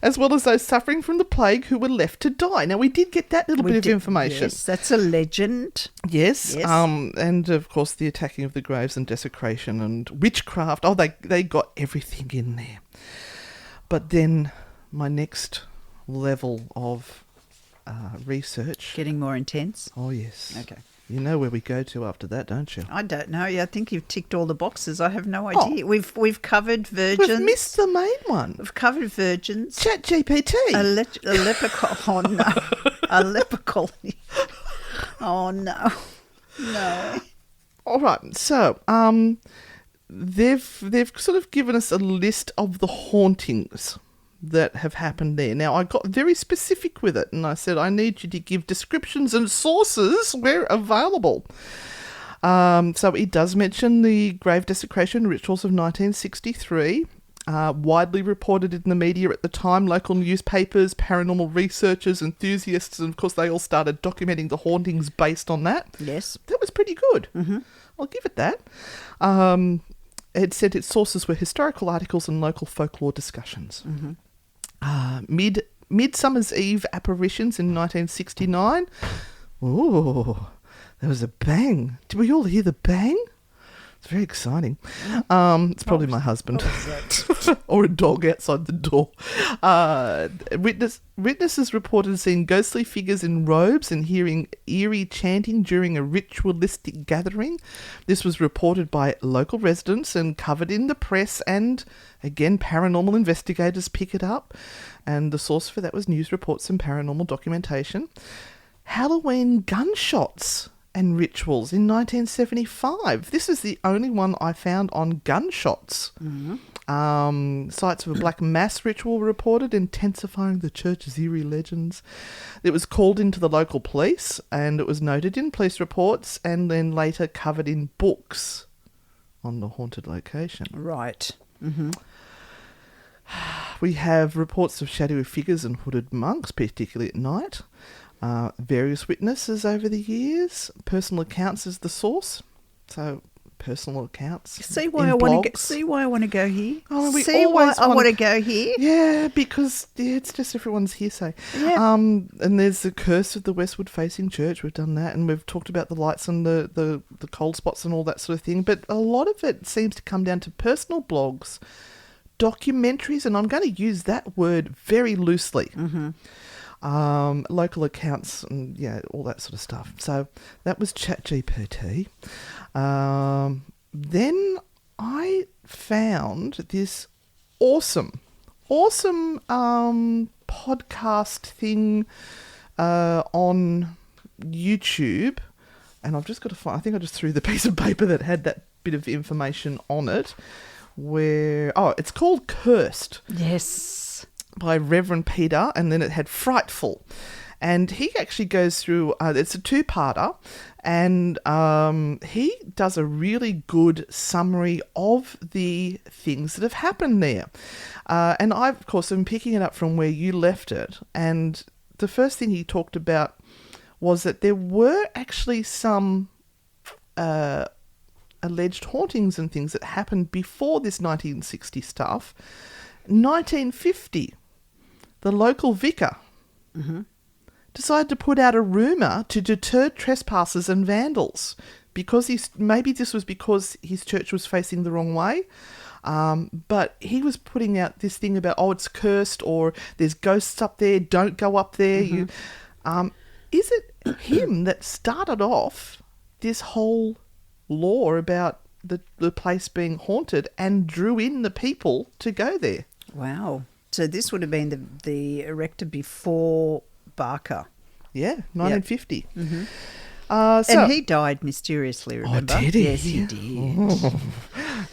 Speaker 2: as well as those suffering from the plague who were left to die. Now, we did get that little bit of information.
Speaker 3: Yes, that's a legend.
Speaker 2: Yes.
Speaker 3: Yes.
Speaker 2: And, of course, the attacking of the graves and desecration and witchcraft. Oh, they got everything in there. But then my next level of research...
Speaker 3: Getting more intense?
Speaker 2: Oh, yes.
Speaker 3: Okay.
Speaker 2: You know where we go to after that, don't you?
Speaker 3: I don't know. I think you've ticked all the boxes. I have no idea. We've covered virgins.
Speaker 2: We've missed the main one.
Speaker 3: We've covered virgins.
Speaker 2: ChatGPT.
Speaker 3: A leprechaun. Oh, no. A leper colony. Oh, no. No.
Speaker 2: All right. So, they've sort of given us a list of the hauntings that have happened there. Now, I got very specific with it, and I said, I need you to give descriptions and sources where available. So it does mention the grave desecration rituals of 1963, widely reported in the media at the time, local newspapers, paranormal researchers, enthusiasts, and of course they all started documenting the hauntings based on that. Yes. That was pretty good. Mm-hmm. I'll give it that. It said its sources were historical articles and local folklore discussions. Mm-hmm. Midsummer's Eve apparitions in 1969. Oh, there was a bang. Did we all hear the bang? It's very exciting. It's probably my husband. Or a dog outside the door. Witnesses reported seeing ghostly figures in robes and hearing eerie chanting during a ritualistic gathering. This was reported by local residents and covered in the press, and again, paranormal investigators pick it up. And the source for that was news reports and paranormal documentation. Halloween gunshots and rituals in 1975. This is the only one I found on gunshots. Mm-hmm. Sites of a black mass ritual were reported, intensifying the church's eerie legends. It was called into the local police, and it was noted in police reports, and then later covered in books on the haunted location.
Speaker 3: Right. Mm-hmm.
Speaker 2: We have reports of shadowy figures and hooded monks, particularly at night. Various witnesses over the years. Personal accounts is the source. So personal accounts.
Speaker 3: See why I want to go. See why I want to go here.
Speaker 2: Oh,
Speaker 3: see why I want to go here.
Speaker 2: Yeah, because it's just everyone's hearsay. Yeah. And there's the curse of the westward facing church. We've done that, and we've talked about the lights and the cold spots and all that sort of thing. But a lot of it seems to come down to personal blogs, documentaries, and I'm going to use that word very loosely. Mm-hmm. Local accounts and all that sort of stuff. So that was ChatGPT. Then I found this awesome podcast thing on YouTube, and I've just got to find. I think I just threw the piece of paper that had that bit of information on it. It's called Cursed.
Speaker 3: Yes.
Speaker 2: By Reverend Peter, and then it had Frightful. And he actually goes through, it's a two-parter, and he does a really good summary of the things that have happened there. And I, of course, am picking it up from where you left it, and the first thing he talked about was that there were actually some alleged hauntings and things that happened before this 1960 stuff. 1950. The local vicar decided to put out a rumour to deter trespassers and vandals because maybe this was because his church was facing the wrong way, but he was putting out this thing about, it's cursed, or there's ghosts up there, don't go up there. Mm-hmm. Is it him that started off this whole law about the place being haunted and drew in the people to go there?
Speaker 3: Wow. So this would have been the erector before Barker.
Speaker 2: Yeah, 1950. Yep. Mm-hmm.
Speaker 3: And he died mysteriously, remember?
Speaker 2: Oh, did he?
Speaker 3: Yes, he did.
Speaker 2: Oh,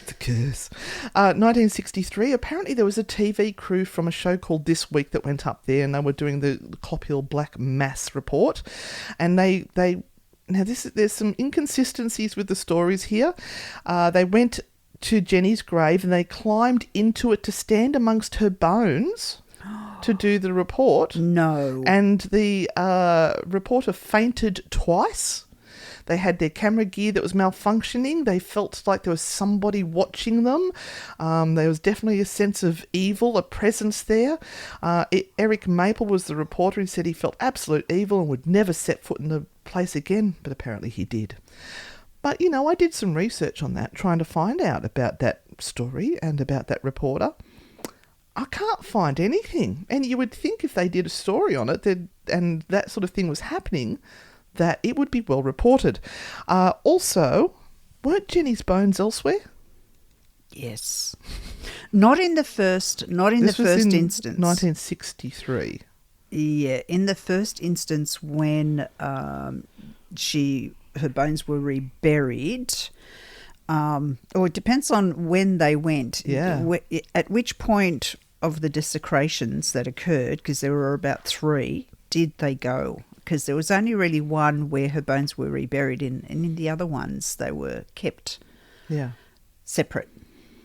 Speaker 2: the curse. 1963, apparently there was a TV crew from a show called This Week that went up there, and they were doing the Clophill Black Mass report, and they Now, there's some inconsistencies with the stories here. They went to Jenny's grave and they climbed into it to stand amongst her bones to do the report.
Speaker 3: No.
Speaker 2: And the reporter fainted twice. They had their camera gear that was malfunctioning. They felt like there was somebody watching them. There was definitely a sense of evil, a presence there. Eric Maple was the reporter. He said he felt absolute evil and would never set foot in the place again, but apparently he did. But, I did some research on that, trying to find out about that story and about that reporter. I can't find anything. And you would think if they did a story on it and that sort of thing was happening, that it would be well reported. Also, weren't Jenny's bones elsewhere?
Speaker 3: Yes. Not in the first instance.
Speaker 2: 1963.
Speaker 3: Yeah, in the first instance when her bones were reburied, or it depends on when they went.
Speaker 2: Yeah.
Speaker 3: At which point of the desecrations that occurred, because there were about 3, did they go? Because there was only really one where her bones were reburied in, and in the other ones they were kept separate.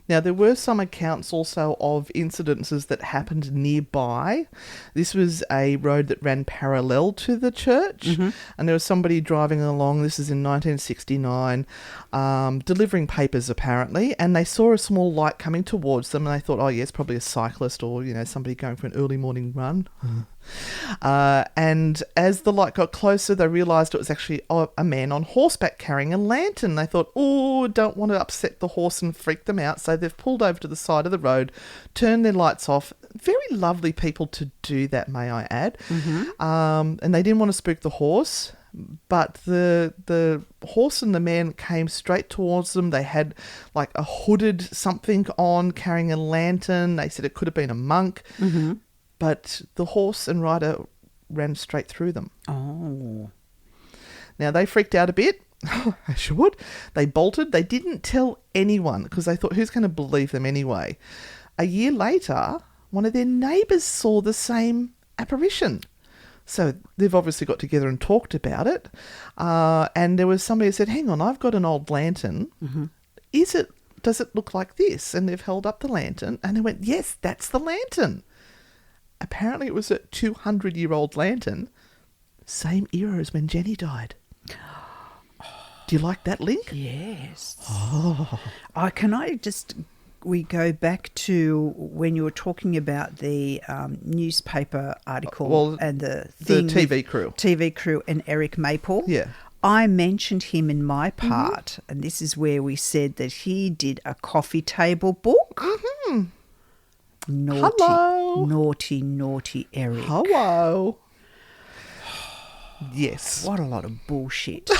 Speaker 2: Now, there were some accounts also of incidences that happened nearby. This was a road that ran parallel to the church, and there was somebody driving along, this is in 1969, delivering papers apparently, and they saw a small light coming towards them, and they thought, oh yes, probably a cyclist or, somebody going for an early morning run. And as the light got closer, they realised it was actually a man on horseback carrying a lantern. They thought, don't want to upset the horse and freak them out. So they've pulled over to the side of the road, turned their lights off. Very lovely people to do that, may I add. And they didn't want to spook the horse. But the horse and the man came straight towards them. They had like a hooded something on, carrying a lantern. They said it could have been a monk. But the horse and rider ran straight through them.
Speaker 3: Oh.
Speaker 2: Now, they freaked out a bit. As you would. They bolted. They didn't tell anyone because they thought, who's going to believe them anyway? A year later, one of their neighbours saw the same apparition. So they've obviously got together and talked about it. And there was somebody who said, hang on, I've got an old lantern. Does it look like this? And they've held up the lantern and they went, yes, that's the lantern. Apparently it was a 200-year-old lantern, same era as when Jenny died. Do you like that link?
Speaker 3: Yes.
Speaker 2: Oh.
Speaker 3: We go back to when you were talking about the newspaper article and the
Speaker 2: TV crew.
Speaker 3: TV crew and Eric Maple.
Speaker 2: Yeah.
Speaker 3: I mentioned him in my part, and this is where we said that he did a coffee table book. Naughty,
Speaker 2: hello.
Speaker 3: Naughty Eric.
Speaker 2: Hello. Yes.
Speaker 3: What a lot of bullshit.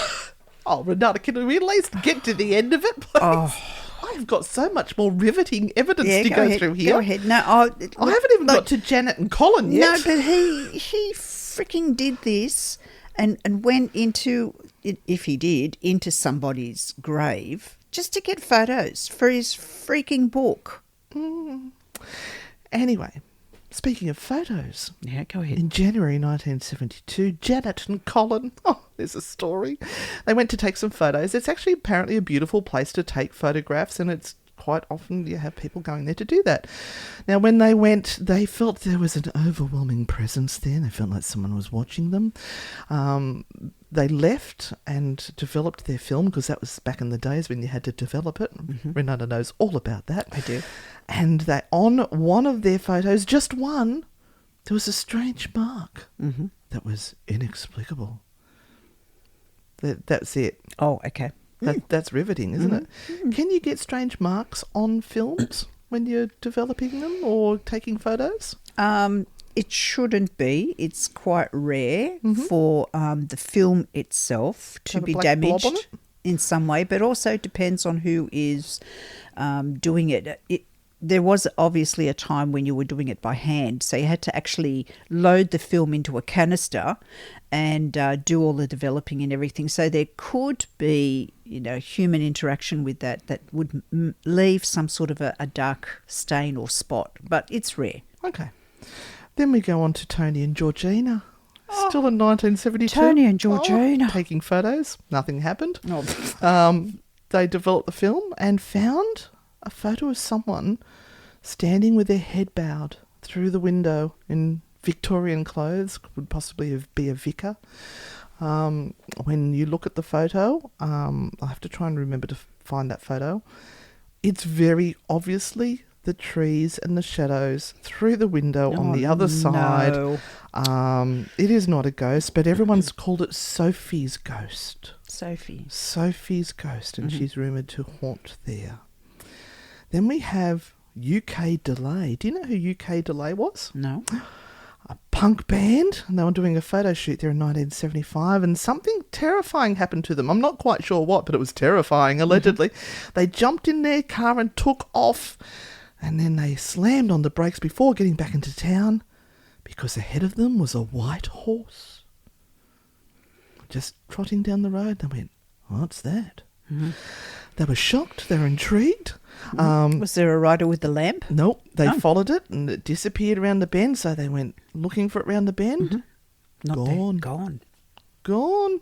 Speaker 2: Oh, Renata, can we at least get to the end of it, please?
Speaker 3: Oh.
Speaker 2: I've got so much more riveting evidence to go through here.
Speaker 3: Go ahead. No,
Speaker 2: I haven't even got to Janet and Colin yet.
Speaker 3: No, but he freaking did this and went into, if he did, into somebody's grave just to get photos for his freaking book.
Speaker 2: Anyway, speaking of photos.
Speaker 3: Yeah, go ahead.
Speaker 2: In January 1972, Janet and Colin, there's a story. They went to take some photos. It's actually apparently a beautiful place to take photographs, and it's quite often you have people going there to do that. Now, when they went, they felt there was an overwhelming presence there. They felt like someone was watching them. They left and developed their film, because that was back in the days when you had to develop it. Renata knows all about that.
Speaker 3: I do.
Speaker 2: And on one of their photos, just one, there was a strange mark that was inexplicable. That's it.
Speaker 3: Oh, okay.
Speaker 2: That's riveting, isn't it? Can you get strange marks on films when you're developing them or taking photos?
Speaker 3: It shouldn't be. It's quite rare for the film itself to be damaged in some way, but also depends on who is doing it. There was obviously a time when you were doing it by hand, so you had to actually load the film into a canister and do all the developing and everything. So there could be, human interaction with that would leave some sort of a dark stain or spot, but it's rare.
Speaker 2: Okay. Then we go on to Tony and Georgina, Still in 1972.
Speaker 3: Tony and Georgina.
Speaker 2: Taking photos. Nothing happened.
Speaker 3: Oh.
Speaker 2: They developed the film and found a photo of someone standing with their head bowed through the window in Victorian clothes. Would possibly be a vicar. When you look at the photo, I have to try and remember to find that photo. It's very obviously the trees and the shadows through the window on the other side.
Speaker 3: No.
Speaker 2: It is not a ghost, but everyone's called it Sophie's ghost. Sophie's ghost, and she's rumoured to haunt there. Then we have UK Delay. Do you know who UK Delay was?
Speaker 3: No.
Speaker 2: A punk band, and they were doing a photo shoot there in 1975, and something terrifying happened to them. I'm not quite sure what, but it was terrifying, allegedly. They jumped in their car and took off, and then they slammed on the brakes before getting back into town because ahead of them was a white horse. Just trotting down the road, they went, "What's that?" Mm-hmm. They were shocked, they were intrigued.
Speaker 3: Was there a rider with the lamp?
Speaker 2: Nope, they followed it and it disappeared around the bend, so they went looking for it around the bend.
Speaker 3: Mm-hmm. Not there.
Speaker 2: Gone.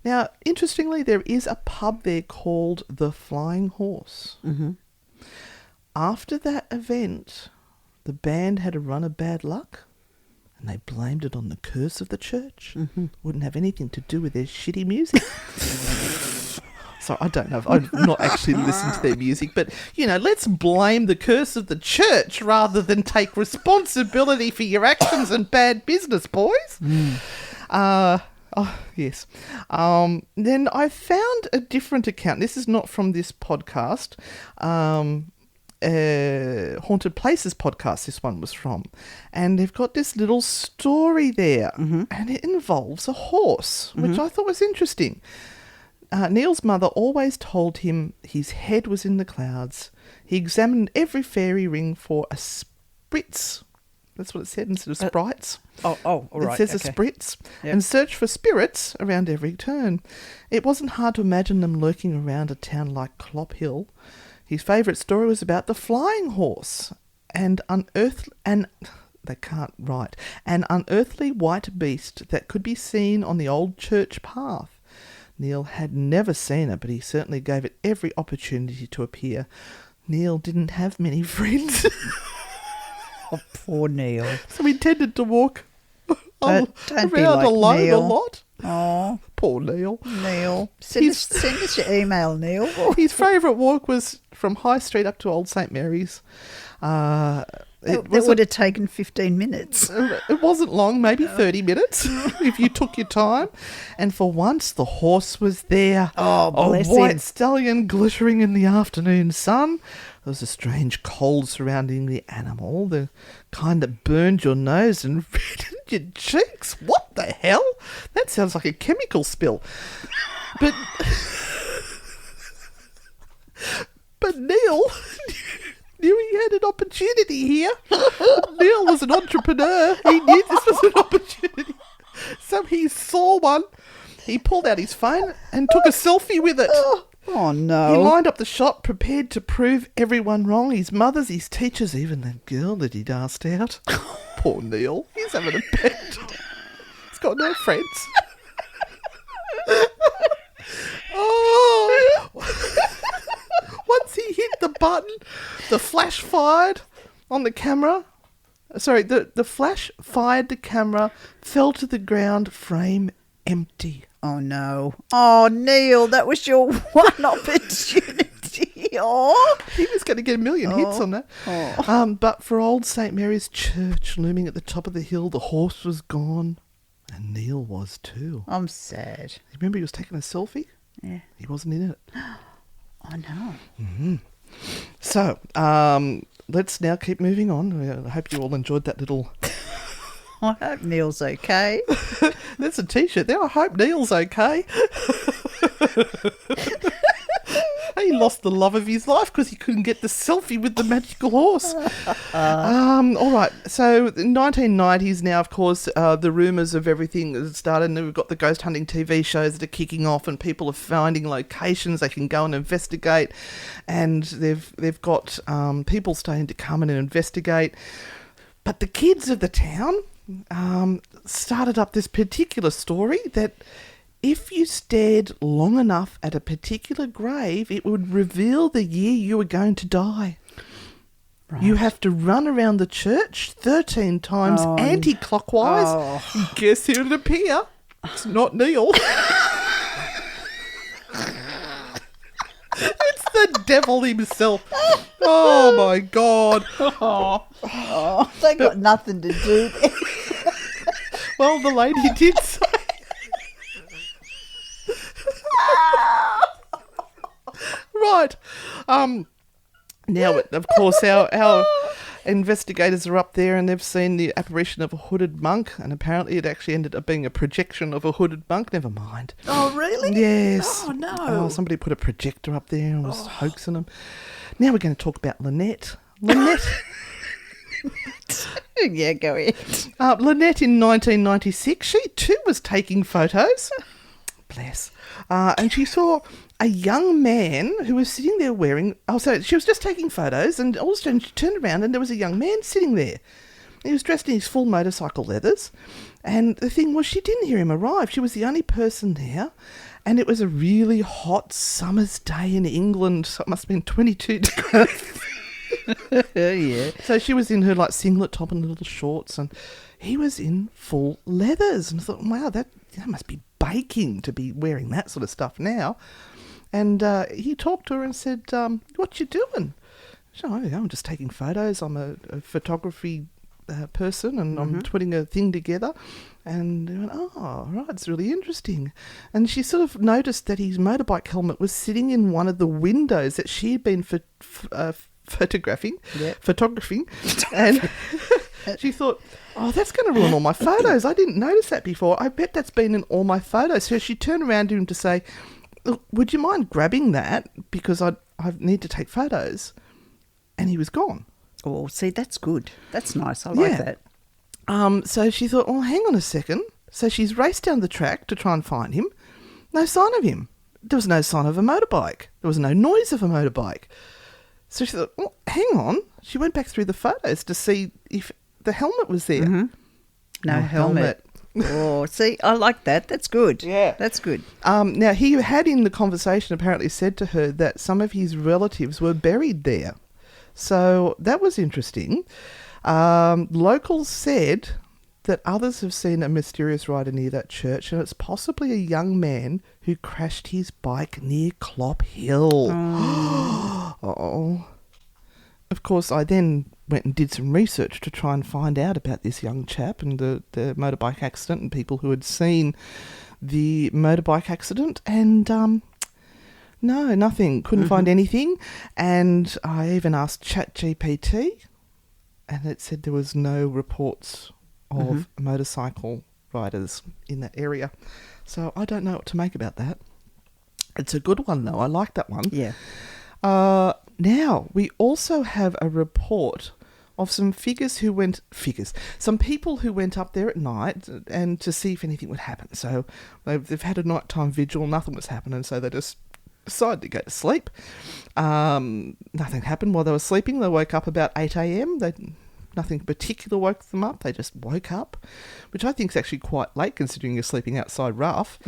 Speaker 2: Now, interestingly, there is a pub there called The Flying Horse. Mm-hmm. After that event, the band had a run of bad luck and they blamed it on the curse of the church. Mm-hmm. Wouldn't have anything to do with their shitty music. So I don't know. I've not actually listened to their music, but, let's blame the curse of the church rather than take responsibility for your actions and bad business, boys. Yes. Then I found a different account. This is not from this podcast. Haunted Places podcast this one was from, and they've got this little story there, and it involves a horse, which I thought was interesting. Neil's mother always told him his head was in the clouds. He examined every fairy ring for a spritz. That's what it said instead of sprites.
Speaker 3: All right.
Speaker 2: It says a spritz. Yep. And searched for spirits around every turn. It wasn't hard to imagine them lurking around a town like Clophill. His favourite story was about the flying horse and an unearthly white beast that could be seen on the old church path. Neil had never seen it, but he certainly gave it every opportunity to appear. Neil didn't have many friends.
Speaker 3: Oh, poor Neil.
Speaker 2: So he tended to walk
Speaker 3: don't
Speaker 2: around
Speaker 3: be like
Speaker 2: alone
Speaker 3: Neil.
Speaker 2: a lot.
Speaker 3: Oh,
Speaker 2: poor Neil.
Speaker 3: Send us your email, Neil.
Speaker 2: His favourite walk was from High Street up to Old St Mary's.
Speaker 3: It would have taken 15 minutes.
Speaker 2: It wasn't long, maybe 30 minutes, if you took your time. And for once, the horse was there.
Speaker 3: Oh, bless
Speaker 2: a white
Speaker 3: him.
Speaker 2: stallion glittering in the afternoon sun. There was a strange cold surrounding the animal, the kind that burned your nose and reddened your cheeks. What the hell? That sounds like a chemical spill. But Neil knew he had an opportunity here. Neil was an entrepreneur. He knew this was an opportunity. So he saw one. He pulled out his phone and took a selfie with it.
Speaker 3: Oh, no.
Speaker 2: He lined up the shot, prepared to prove everyone wrong. His mothers, his teachers, even the girl that he'd asked out. Poor Neil. He's having a bad time. He's got no friends. Once he hit the button, the flash fired on the camera. Sorry, the flash fired the camera, fell to the ground, frame empty.
Speaker 3: Oh, no. Oh, Neil, that was your one opportunity. Oh.
Speaker 2: He was going to get a million hits on that. Oh. But for old St. Mary's Church, looming at the top of the hill, the horse was gone. And Neil was too.
Speaker 3: I'm sad.
Speaker 2: You remember he was taking a selfie?
Speaker 3: Yeah.
Speaker 2: He wasn't in it.
Speaker 3: I know.
Speaker 2: Mm-hmm. So, let's now keep moving on. I hope you all enjoyed that little...
Speaker 3: I hope Neil's okay.
Speaker 2: That's a t-shirt there. I hope Neil's okay. He lost the love of his life because he couldn't get the selfie with the magical horse. All right. So, in 1990s now, of course, the rumours of everything has started, and we've got the ghost hunting TV shows that are kicking off, and people are finding locations they can go and investigate, and they've got people starting to come in and investigate. But the kids of the town, started up this particular story that if you stared long enough at a particular grave, it would reveal the year you were going to die. Right. You have to run around the church 13 times anti-clockwise. Oh. Guess who would appear? It's not Neil. It's the devil himself. Oh, my God.
Speaker 3: Oh, they got nothing to do there.
Speaker 2: Well, the lady did say. Right. Now, of course, our investigators are up there and they've seen the apparition of a hooded monk, and apparently it actually ended up being a projection of a hooded monk. Never mind.
Speaker 3: Oh, really?
Speaker 2: Yes.
Speaker 3: Oh, no.
Speaker 2: Oh, somebody put a projector up there and was hoaxing them. Now we're going to talk about Lynette. Lynette.
Speaker 3: Yeah, go ahead.
Speaker 2: Lynette in 1996, she too was taking photos. Bless. And she saw a young man who was sitting there wearing... Oh, so she was just taking photos, and all of a sudden she turned around and there was a young man sitting there. He was dressed in his full motorcycle leathers. And the thing was, she didn't hear him arrive. She was the only person there. And it was a really hot summer's day in England. So it must have been 22 degrees.
Speaker 3: Yeah.
Speaker 2: So she was in her like singlet top and little shorts, and he was in full leathers. And I thought, wow, that must be baking to be wearing that sort of stuff now. And he talked to her and said, what you doing? She said, I'm just taking photos. I'm a photography person, and I'm putting a thing together. And he went, oh, right, it's really interesting. And she sort of noticed that his motorbike helmet was sitting in one of the windows that she had been photographing. And she thought, oh, that's going to ruin all my photos. I didn't notice that before. I bet that's been in all my photos. So she turned around to him to say, would you mind grabbing that, because I need to take photos? And he was gone.
Speaker 3: Oh, see, that's good. That's nice. I like that.
Speaker 2: So she thought, oh, hang on a second. So she's raced down the track to try and find him. No sign of him. There was no sign of a motorbike. There was no noise of a motorbike. So she thought, oh, hang on. She went back through the photos to see if the helmet was there.
Speaker 3: Mm-hmm. No helmet. Oh, see, I like that. That's good.
Speaker 2: Yeah.
Speaker 3: That's good.
Speaker 2: Now, he had in the conversation apparently said to her that some of his relatives were buried there. So that was interesting. Locals said that others have seen a mysterious rider near that church, and it's possibly a young man who crashed his bike near Clophill. Oh. Of course, I then went and did some research to try and find out about this young chap and the motorbike accident and people who had seen the motorbike accident, and no, nothing. Couldn't find anything. And I even asked ChatGPT, and it said there was no reports of motorcycle riders in that area. So I don't know what to make about that. It's a good one, though. I like that one.
Speaker 3: Yeah.
Speaker 2: Now, we also have a report of some some people who went up there at night and to see if anything would happen. So they've had a nighttime vigil, nothing was happening, so they just decided to go to sleep. Nothing happened while they were sleeping. They woke up about 8 a.m. Nothing particular woke them up. They just woke up, which I think is actually quite late considering you're sleeping outside rough.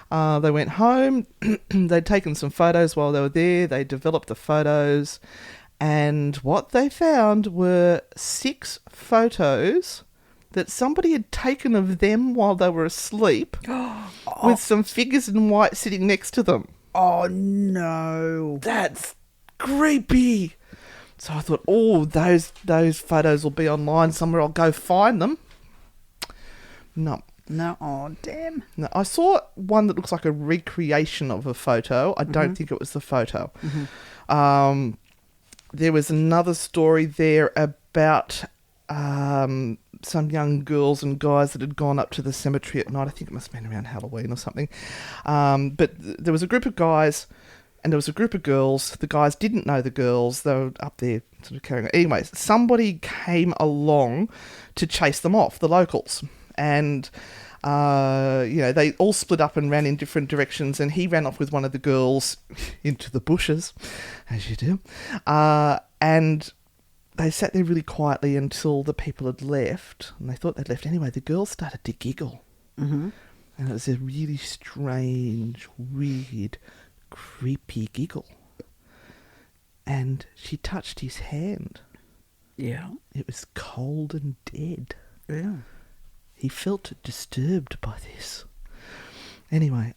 Speaker 2: They went home. They'd taken some photos while they were there. They developed the photos. And what they found were 6 photos that somebody had taken of them while they were asleep with some figures in white sitting next to them.
Speaker 3: Oh, no.
Speaker 2: That's creepy. So I thought, oh, those photos will be online somewhere. I'll go find them. No.
Speaker 3: No, oh, damn.
Speaker 2: No, I saw one that looks like a recreation of a photo. I don't think it was the photo. There was another story there about some young girls and guys that had gone up to the cemetery at night. I think it must have been around Halloween or something. But there was a group of guys and there was a group of girls. The guys didn't know the girls. They were up there sort of carrying on. Anyways, somebody came along to chase them off, the locals. And, they all split up and ran in different directions. And he ran off with one of the girls into the bushes, as you do. And they sat there really quietly until the people had left, and they thought they'd left anyway. The girl started to giggle.
Speaker 3: Mm-hmm.
Speaker 2: And it was a really strange, weird, creepy giggle. And she touched his hand.
Speaker 3: Yeah.
Speaker 2: It was cold and dead.
Speaker 3: Yeah.
Speaker 2: He felt disturbed by this. Anyway,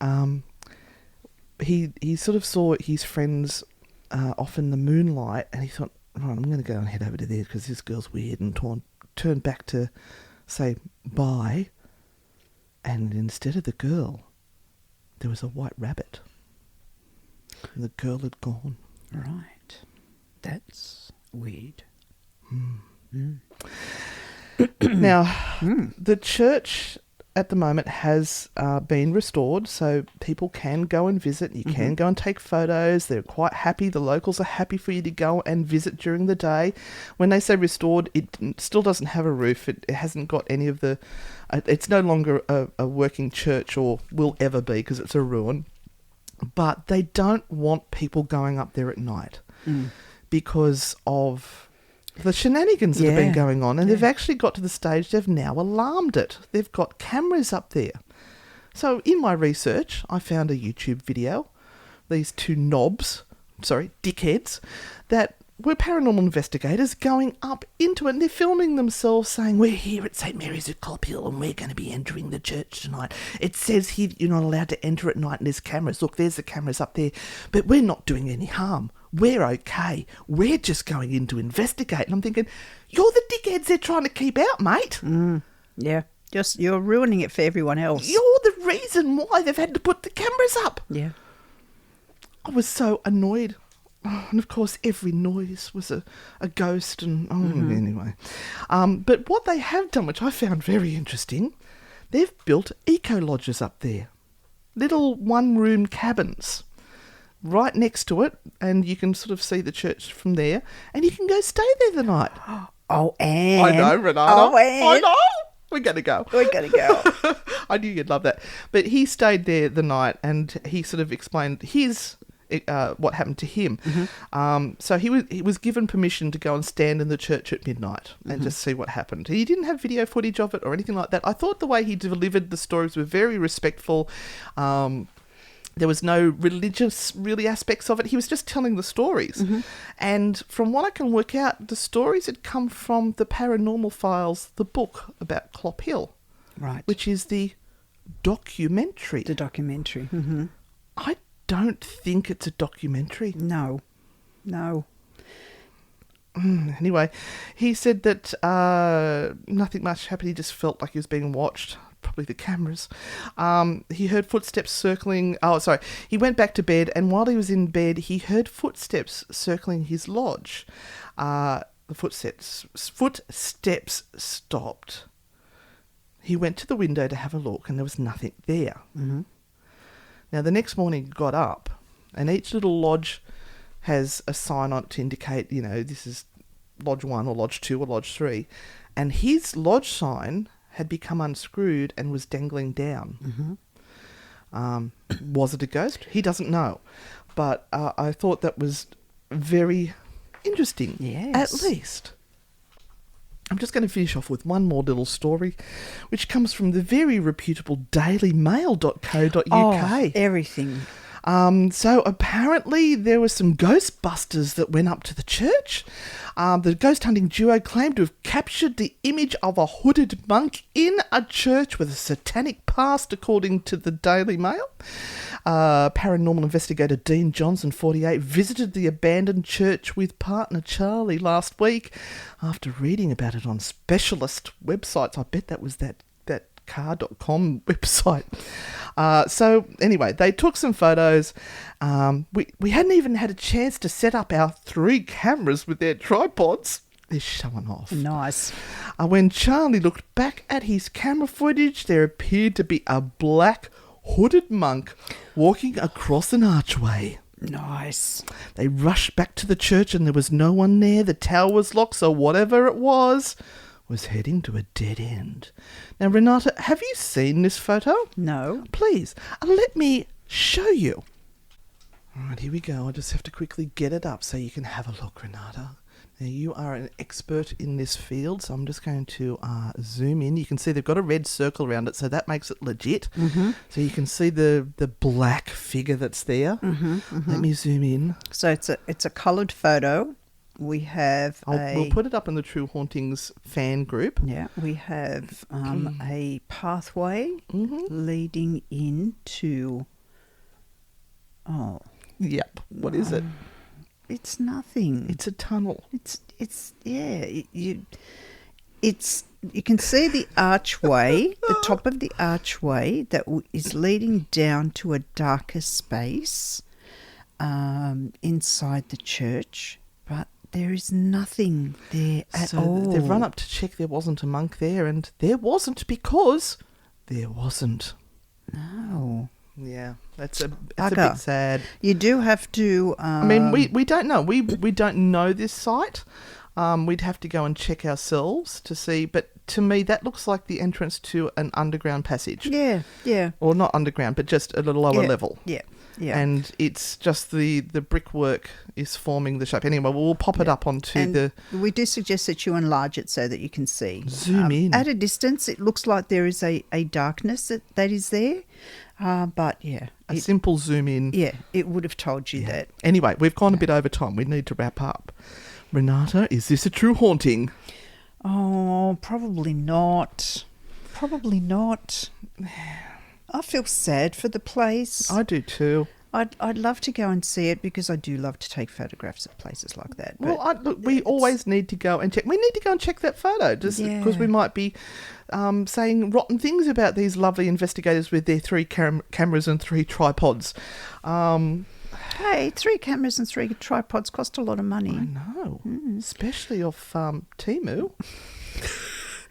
Speaker 2: he sort of saw his friends off in the moonlight, and he thought, right, I'm going to go and head over to there because this girl's weird, and turned back to say bye. And instead of the girl, there was a white rabbit. And the girl had gone.
Speaker 3: Right. That's weird.
Speaker 2: Now, the church at the moment has been restored, so people can go and visit. You can go and take photos. They're quite happy. The locals are happy for you to go and visit during the day. When they say restored, it still doesn't have a roof. It hasn't got any of the... it's no longer a working church, or will ever be, because it's a ruin. But they don't want people going up there at night because of the shenanigans that have been going on. And they've actually got to the stage they've now alarmed it. They've got cameras up there. So in my research, I found a YouTube video. These two dickheads, that were paranormal investigators going up into it, and they're filming themselves saying, we're here at St. Mary's at Clophill and we're going to be entering the church tonight. It says here you're not allowed to enter at night and there's cameras. Look, there's the cameras up there. But we're not doing any harm. We're okay. We're just going in to investigate. And I'm thinking, you're the dickheads they're trying to keep out, mate.
Speaker 3: Yeah. Just, you're ruining it for everyone else.
Speaker 2: You're the reason why they've had to put the cameras up.
Speaker 3: Yeah.
Speaker 2: I was so annoyed. Oh, and of course, every noise was a ghost. And anyway. But what they have done, which I found very interesting, they've built eco-lodges up there. Little one-room cabins right next to it. And you can sort of see the church from there. And you can go stay there the night.
Speaker 3: Oh, Anne.
Speaker 2: I know, Renata.
Speaker 3: Oh, Anne.
Speaker 2: I know. We're going to go.
Speaker 3: We're going to go.
Speaker 2: I knew you'd love that. But he stayed there the night, and he sort of explained what happened to him. So he was given permission to go and stand in the church at midnight and just see what happened. He didn't have video footage of it or anything like that. I thought the way he delivered the stories were very respectful. There was no religious really aspects of it. He was just telling the stories. And from what I can work out, the stories had come from the Paranormal Files, the book about Clophill.
Speaker 3: Right.
Speaker 2: Which is the documentary.
Speaker 3: The documentary.
Speaker 2: I don't think it's a documentary.
Speaker 3: No.
Speaker 2: Anyway, he said that nothing much happened. He just felt like he was being watched. Probably the cameras. He heard footsteps circling. He went back to bed, and while he was in bed, he heard footsteps circling his lodge. The footsteps stopped. He went to the window to have a look, and there was nothing there. Now, the next morning, he got up, and each little lodge has a sign on it to indicate, this is Lodge 1 or Lodge 2 or Lodge 3. And his lodge sign had become unscrewed and was dangling down. Was it a ghost? He doesn't know. But I thought that was very interesting.
Speaker 3: Yes.
Speaker 2: At least. I'm just going to finish off with one more little story, which comes from the very reputable dailymail.co.uk.
Speaker 3: Oh, everything.
Speaker 2: So apparently there were some ghostbusters that went up to the church. The ghost hunting duo claimed to have captured the image of a hooded monk in a church with a satanic past, according to the Daily Mail. Paranormal investigator Dean Johnson, 48, visited the abandoned church with partner Charlie last week after reading about it on specialist websites. I bet that was that car.com website. So anyway, they took some photos. We hadn't even had a chance to set up our 3 cameras with their tripods. They're showing off.
Speaker 3: Nice.
Speaker 2: When Charlie looked back at his camera footage, there appeared to be a black hooded monk walking across an archway.
Speaker 3: Nice.
Speaker 2: They rushed back to the church and there was no one there. The tower was locked, so whatever it was heading to a dead end. Now, Renata, have you seen this photo?
Speaker 3: No.
Speaker 2: Please, let me show you. All right, here we go. I just have to quickly get it up so you can have a look, Renata. Now, you are an expert in this field, so I'm just going to zoom in. You can see they've got a red circle around it, so that makes it legit.
Speaker 3: Mm-hmm.
Speaker 2: So you can see the black figure that's there. Let me zoom in.
Speaker 3: So it's a coloured photo. We have
Speaker 2: We'll put it up in the True Hauntings fan group.
Speaker 3: Yeah, we have a pathway leading into... Oh.
Speaker 2: Yep. What is it?
Speaker 3: It's nothing.
Speaker 2: It's a tunnel.
Speaker 3: You can see the archway, the top of the archway that is leading down to a darker space inside the church, but there is nothing there at all.
Speaker 2: They've run up to check there wasn't a monk there, and there wasn't because there wasn't.
Speaker 3: No.
Speaker 2: Yeah, it's a bit sad.
Speaker 3: You do have to...
Speaker 2: I mean, we don't know. We don't know this site. We'd have to go and check ourselves to see. But to me, that looks like the entrance to an underground passage.
Speaker 3: Yeah.
Speaker 2: Or not underground, but just at a lower level.
Speaker 3: Yeah.
Speaker 2: And it's just the brickwork is forming the shape. Anyway, we'll pop it up onto
Speaker 3: We do suggest that you enlarge it so that you can see.
Speaker 2: Zoom in.
Speaker 3: At a distance, it looks like there is a darkness that is there. But yeah.
Speaker 2: A simple zoom in.
Speaker 3: Yeah, it would have told you that.
Speaker 2: Anyway, we've gone a bit over time. We need to wrap up. Renata, is this a true haunting?
Speaker 3: Oh, probably not. Probably not. I feel sad for the place.
Speaker 2: I do too.
Speaker 3: I'd love to go and see it because I do love to take photographs of places like that.
Speaker 2: Well, we always need to go and check. We need to go and check that photo just because we might be saying rotten things about these lovely investigators with their 3 cameras and 3 tripods.
Speaker 3: Hey, 3 cameras and 3 tripods cost a lot of money.
Speaker 2: I know, especially off Temu.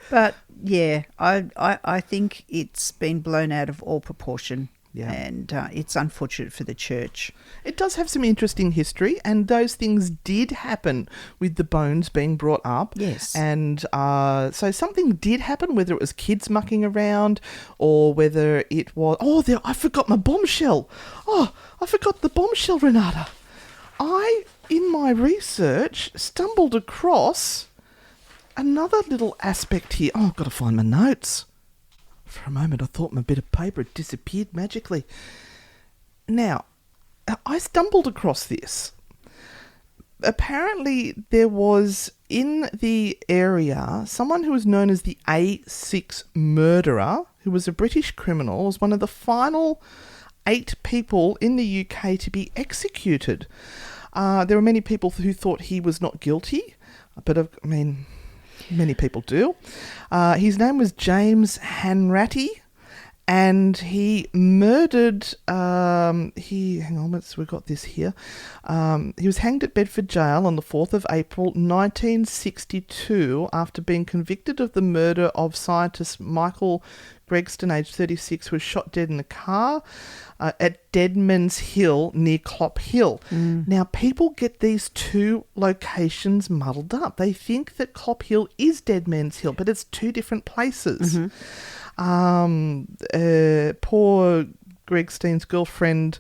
Speaker 3: But yeah, I think it's been blown out of all proportion. Yeah. And it's unfortunate for the church.
Speaker 2: It does have some interesting history, and those things did happen with the bones being brought up.
Speaker 3: Yes.
Speaker 2: And so something did happen, whether it was kids mucking around or whether it was... I forgot my bombshell. Oh, I forgot the bombshell, Renata. In my research, stumbled across another little aspect here. Oh, I've got to find my notes. For a moment, I thought my bit of paper had disappeared magically. Now, I stumbled across this. Apparently, there was in the area someone who was known as the A6 murderer, who was a British criminal, was one of the final 8 people in the UK to be executed. There were many people who thought he was not guilty, but many people do. His name was James Hanratty, and he murdered... we've got this here. He was hanged at Bedford Jail on the 4th of April 1962 after being convicted of the murder of scientist Michael Gregston, aged 36, who was shot dead in a car at Deadman's Hill near Clophill. Now, people get these 2 locations muddled up. They think that Clophill is Deadman's Hill, but it's 2 different places. Poor Gregstein's girlfriend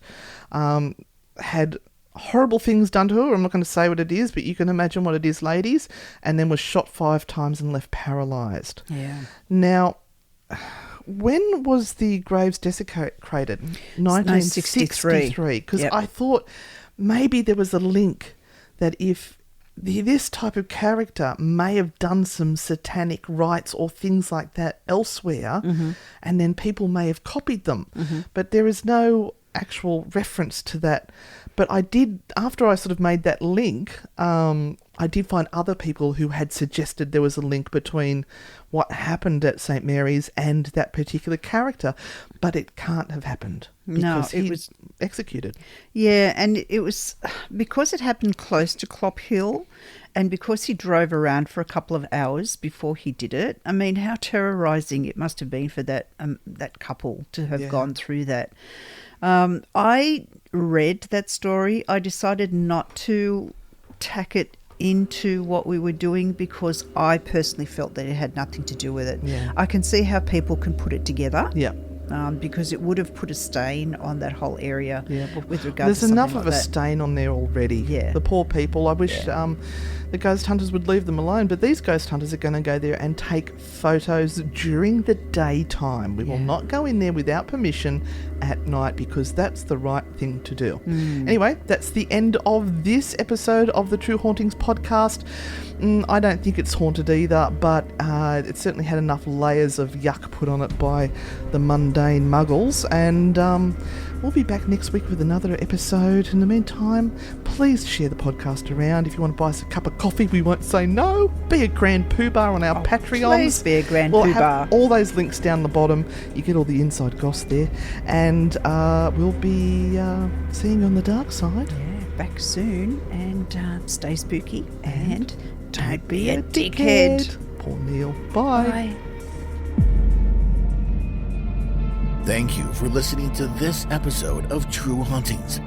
Speaker 2: had horrible things done to her. I'm not going to say what it is, but you can imagine what it is, ladies, and then was shot 5 times and left paralysed.
Speaker 3: Yeah.
Speaker 2: Now... when was the graves desecrated? 1963. Because I thought maybe there was a link that if this type of character may have done some satanic rites or things like that elsewhere, and then people may have copied them. But there is no actual reference to that. But I did, after I sort of made that link, I did find other people who had suggested there was a link between what happened at St. Mary's and that particular character, but it can't have happened because he was executed.
Speaker 3: Yeah, and it was because it happened close to Clophill, and because he drove around for a couple of hours before he did it. I mean, how terrorising it must have been for that couple to have gone through that. I read that story. I decided not to tack it into what we were doing because I personally felt that it had nothing to do with it.
Speaker 2: Yeah.
Speaker 3: I can see how people can put it together.
Speaker 2: Yeah.
Speaker 3: Because it would have put a stain on that whole area with regards to
Speaker 2: there's enough
Speaker 3: like
Speaker 2: of a stain on there already.
Speaker 3: Yeah.
Speaker 2: The poor people. I wish the ghost hunters would leave them alone, but these ghost hunters are going to go there and take photos during the daytime. We will not go in there without permission at night, because that's the right thing to do. Anyway, that's the end of this episode of the True Hauntings podcast. I don't think it's haunted either, but it certainly had enough layers of yuck put on it by the mundane muggles, and we'll be back next week with another episode. In the meantime, please share the podcast around. If you want to buy us a cup of coffee, we won't say no. Be a grand poobah on our Patreon.
Speaker 3: Please be a grand
Speaker 2: we'll
Speaker 3: poobah.
Speaker 2: Have all those links down the bottom. You get all the inside goss there. And we'll be seeing you on the dark side.
Speaker 3: Yeah, back soon. And stay spooky. And don't be a dickhead.
Speaker 2: Poor Neil. Bye.
Speaker 3: Bye.
Speaker 4: Thank you for listening to this episode of True Hauntings.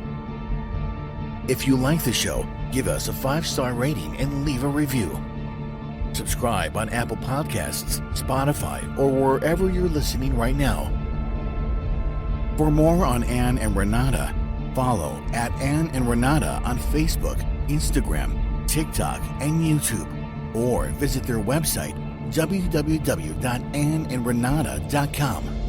Speaker 4: If you like the show, give us a 5-star rating and leave a review. Subscribe on Apple Podcasts, Spotify, or wherever you're listening right now. For more on Anne and Renata, follow @Anne and Renata on Facebook, Instagram, TikTok, and YouTube, or visit their website www.anneandrenata.com.